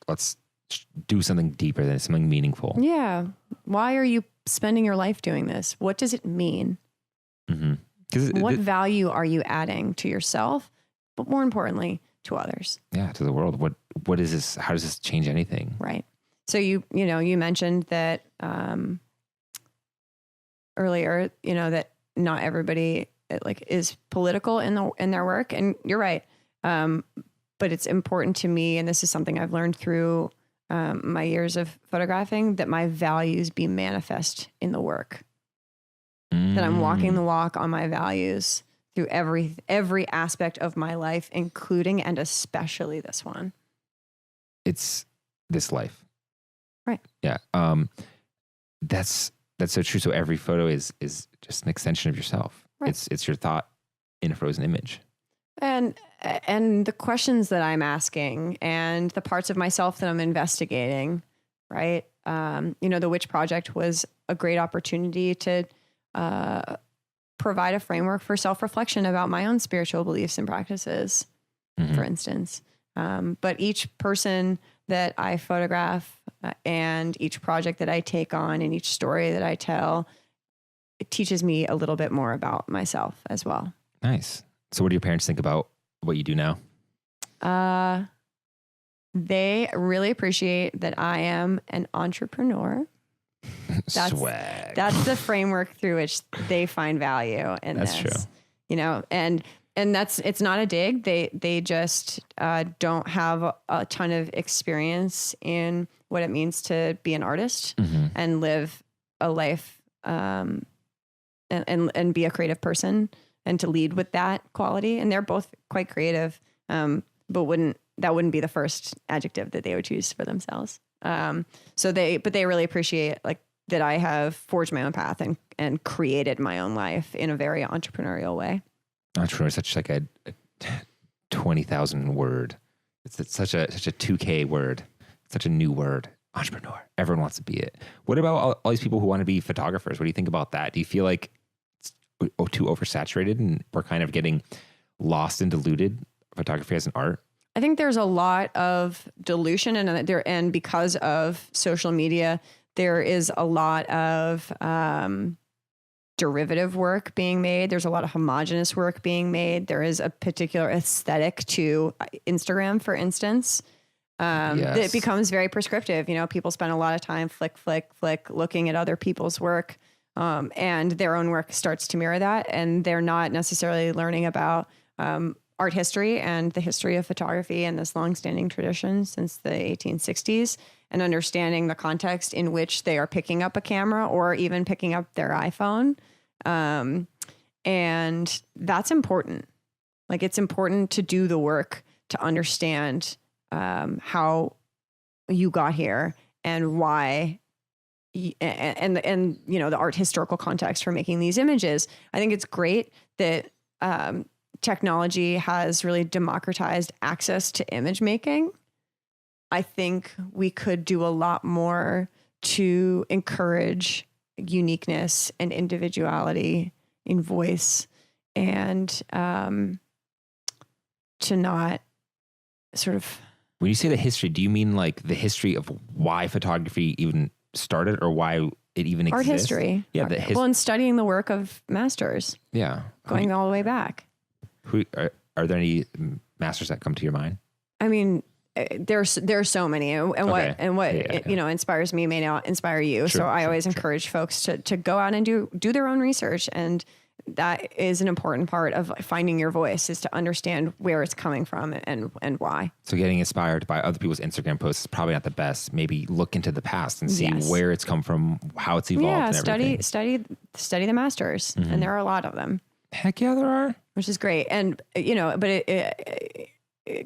do something deeper than something meaningful. Yeah. Why are you spending your life doing this? What does it mean? Mm-hmm. What value are you adding to yourself, but more importantly, to others? Yeah, to the world. What is this? How does this change anything? Right. So you mentioned that earlier, that not everybody is political in their work, and you're right. But it's important to me, and this is something I've learned through my years of photographing, that my values be manifest in the work. That I'm walking the walk on my values through every aspect of my life, including and especially this one. It's this life. Right. Yeah. That's so true. So every photo is just an extension of yourself. Right. It's your thought in a frozen image. And the questions that I'm asking and the parts of myself that I'm investigating, right? The Witch Project was a great opportunity to provide a framework for self-reflection about my own spiritual beliefs and practices, for instance. But each person that I photograph and each project that I take on and each story that I tell, it teaches me a little bit more about myself as well. Nice. So what do your parents think about what you do now? They really appreciate that I am an entrepreneur. Swag. That's the framework through which they find value in that's this. True. And it's not a dig. They just don't have a ton of experience in what it means to be an artist and live a life and be a creative person and to lead with that quality. And they're both quite creative, but that wouldn't be the first adjective that they would choose for themselves. But they really appreciate that I have forged my own path and created my own life in a very entrepreneurial way. Entrepreneur is such a 20,000 word. It's such a 2K word. It's such a new word. Entrepreneur. Everyone wants to be it. What about all these people who want to be photographers? What do you think about that? Do you feel like it's too oversaturated and we're kind of getting lost and diluted photography as an art? I think there's a lot of dilution and because of social media, there is a lot of derivative work being made. There's a lot of homogenous work being made. There is a particular aesthetic to Instagram, for instance, that becomes very prescriptive. People spend a lot of time flick, looking at other people's work, and their own work starts to mirror that. And they're not necessarily learning about art history and the history of photography and this longstanding tradition since the 1860s, and understanding the context in which they are picking up a camera or even picking up their iPhone. And that's important. It's important to do the work to understand how you got here and why, and the art historical context for making these images. I think it's great that technology has really democratized access to image making. I think we could do a lot more to encourage uniqueness and individuality in voice, and to not sort of... When you say the history, do you mean the history of why photography even started or why it even exists? Art history. Yeah. And studying the work of masters. Yeah. Going all the way back. Who are there any masters that come to your mind? I mean, there are so many, and what inspires me may not inspire you. Sure, so I always encourage folks to go out and do their own research and that is an important part of finding your voice, is to understand where it's coming from and why. So getting inspired by other people's Instagram posts is probably not the best. Maybe look into the past and see where it's come from, how it's evolved. Yeah, and everything. study the masters, and there are a lot of them. Heck yeah, there are. Which is great. And, but it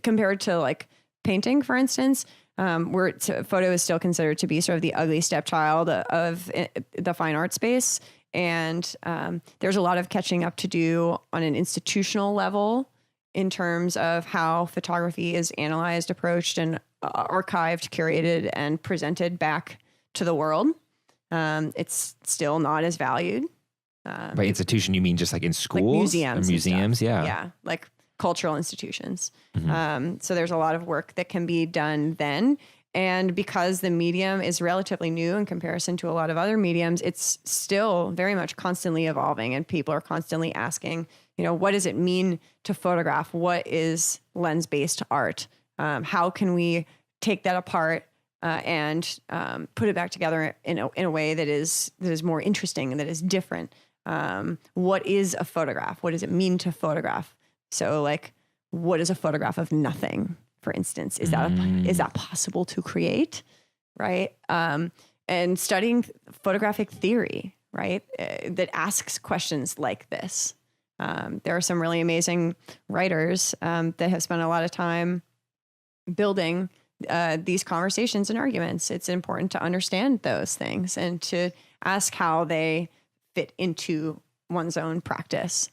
compared to like painting, for instance, where photo is still considered to be sort of the ugly stepchild of the fine art space. And there's a lot of catching up to do on an institutional level in terms of how photography is analyzed, approached, and archived, curated, and presented back to the world. It's still not as valued. By institution, you mean just like in schools? Like museums. Museums, yeah. Yeah, like cultural institutions. So there's a lot of work that can be done then. And because the medium is relatively new in comparison to a lot of other mediums, it's still very much constantly evolving. And people are constantly asking, what does it mean to photograph? What is lens-based art? How can we take that apart and put it back together in a way that is more interesting and that is different? What is a photograph? What does it mean to photograph? So like, what is a photograph of nothing, for instance? Is that possible to create? Right. And studying photographic theory, right. That asks questions like this. There are some really amazing writers that have spent a lot of time building these conversations and arguments. It's important to understand those things and to ask how they fit into one's own practice.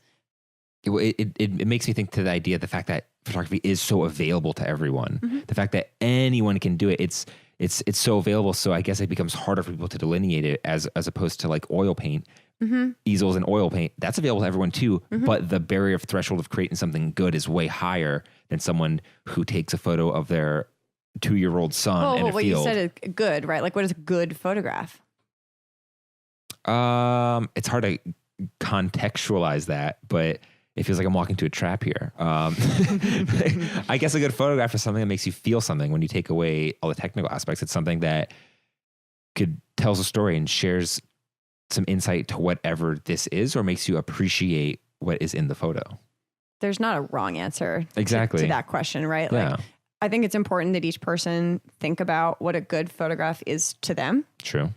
It makes me think to the idea, the fact that photography is so available to everyone, the fact that anyone can do it. It's so available. So I guess it becomes harder for people to delineate it as opposed to like oil paint, easels and oil paint. That's available to everyone too. But the barrier of threshold of creating something good is way higher than someone who takes a photo of their 2-year-old son in a what field. You said is good, right? Like, what is a good photograph? It's hard to contextualize that, but it feels like I'm walking to a trap here. I guess a good photograph is something that makes you feel something. When you take away all the technical aspects, it's something that tells a story and shares some insight to whatever this is, or makes you appreciate what is in the photo. There's not a wrong answer exactly to that question, right? Yeah. Like, I think it's important that each person think about what a good photograph is to them. True.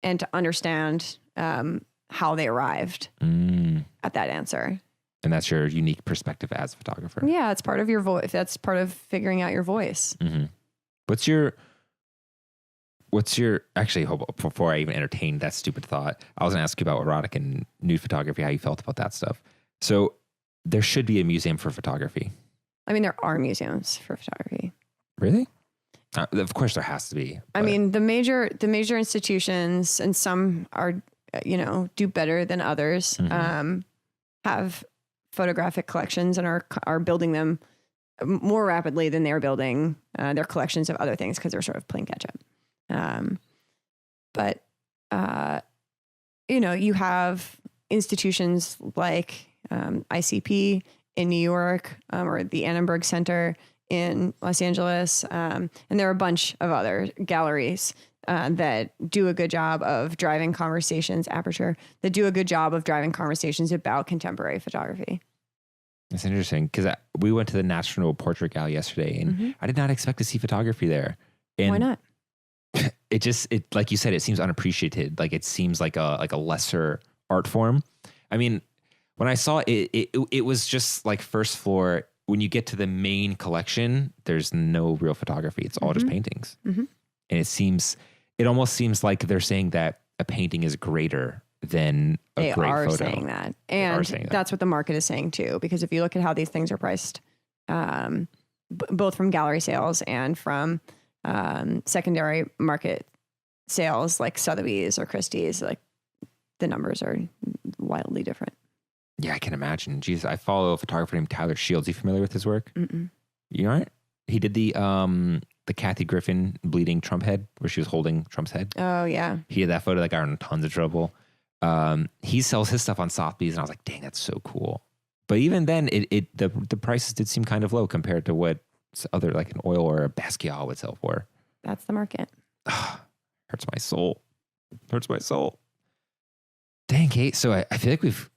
And to understand how they arrived at that answer. And that's your unique perspective as a photographer. Yeah, it's part of your voice. That's part of figuring out your voice. What's your actually, before I even entertained that stupid thought, I was going to ask you about erotic and nude photography, how you felt about that stuff. So there should be a museum for photography. I mean, there are museums for photography. Really? Of course there has to be. I mean, the major institutions, and some are, do better than others, have photographic collections and are building them more rapidly than they're building their collections of other things, because they're sort of playing catch up. But you have institutions like ICP in New York, or the Annenberg Center in Los Angeles. And there are a bunch of other galleries that do a good job of driving conversations, Aperture, that do a good job of driving conversations about contemporary photography. That's interesting, because we went to the National Portrait Gallery yesterday, and I did not expect to see photography there. And why not? It like you said, it seems unappreciated. Like it seems like a lesser art form. I mean, when I saw it, it was just like first floor. When you get to the main collection, there's no real photography. It's all just paintings. And it almost seems like they're saying that a painting is greater than a great photo. They are saying that. And that's what the market is saying too. Because if you look at how these things are priced, both from gallery sales and from secondary market sales like Sotheby's or Christie's, like the numbers are wildly different. Yeah, I can imagine. Jesus, I follow a photographer named Tyler Shields. Are you familiar with his work? You aren't? He did the Kathy Griffin bleeding Trump head, where she was holding Trump's head. Oh yeah. He did that photo that got her in tons of trouble. He sells his stuff on Sotheby's, and I was like, dang, that's so cool. But even then, the prices did seem kind of low compared to what other, like an oil or a Basquiat would sell for. That's the market. Hurts my soul. Hurts my soul. Dang, Kate. So I feel like we've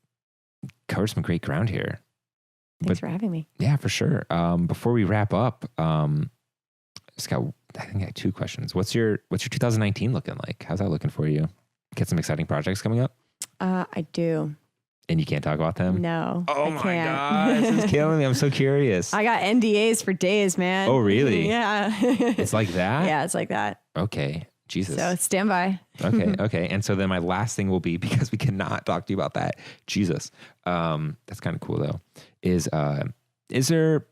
covered some great ground here. Thanks for having me. Yeah, for sure. Before we wrap up, just got, I think I got 2 questions. What's your 2019 looking like? How's that looking for you? Get some exciting projects coming up? I do. And you can't talk about them? No. Oh I my can't. God. This is killing me. I'm so curious. I got NDAs for days, man. Oh, really? Yeah. It's like that? Yeah, it's like that. Okay. Jesus. So stand by. Okay. And so then my last thing will be, because we cannot talk to you about that. Jesus. That's kind of cool though. Is there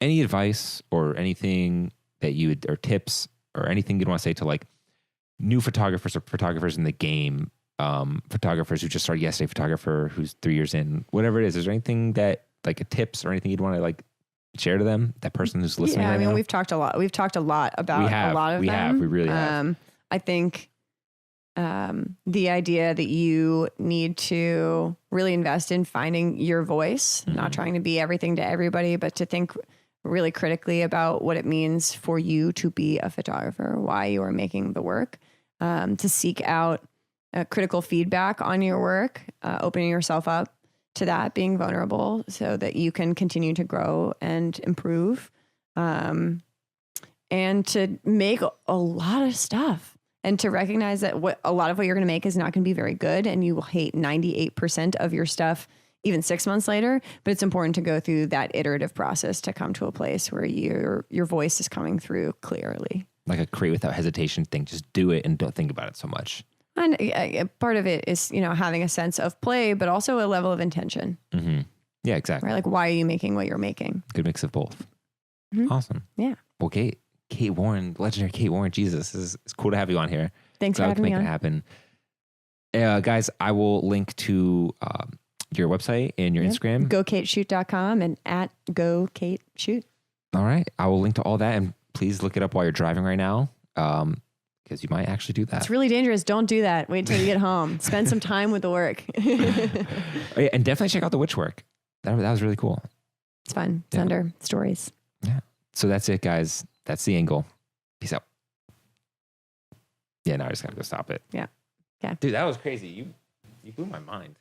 any advice or anything that you would, or tips or anything you'd want to say to like new photographers or photographers in the game, photographers who just started yesterday, photographer who's 3 years in, whatever it is there anything that like a tips or anything you'd want to like share to them, that person who's listening right now? We've talked a lot about a lot of them. We really have. I think the idea that you need to really invest in finding your voice, not trying to be everything to everybody, but to think really critically about what it means for you to be a photographer, why you are making the work, to seek out critical feedback on your work, opening yourself up to that, being vulnerable so that you can continue to grow and improve, and to make a lot of stuff. And to recognize that a lot of what you're going to make is not going to be very good, and you will hate 98% of your stuff even 6 months later. But it's important to go through that iterative process to come to a place where your voice is coming through clearly. Like a create without hesitation thing. Just do it and don't think about it so much. And part of it is, having a sense of play, but also a level of intention. Mm-hmm. Yeah, exactly. Right? Like, why are you making what you're making? Good mix of both. Mm-hmm. Awesome. Yeah. Well, Kate Warren, legendary Kate Warren, Jesus, it's cool to have you on here. Thanks for having me on. Make it happen. Guys, I will link to your website and your Instagram. GoKateShoot.com and at GoKateShoot. All right. I will link to all that, and please look it up while you're driving right now, because you might actually do that. It's really dangerous. Don't do that. Wait till you get home. Spend some time with the work. Oh, yeah, and definitely check out the witch work. That was really cool. It's fun. It's under stories. Yeah. So that's it, guys. That's the angle. Peace out. Yeah, now I just gotta go stop it. Yeah. Yeah. Dude, that was crazy. You blew my mind.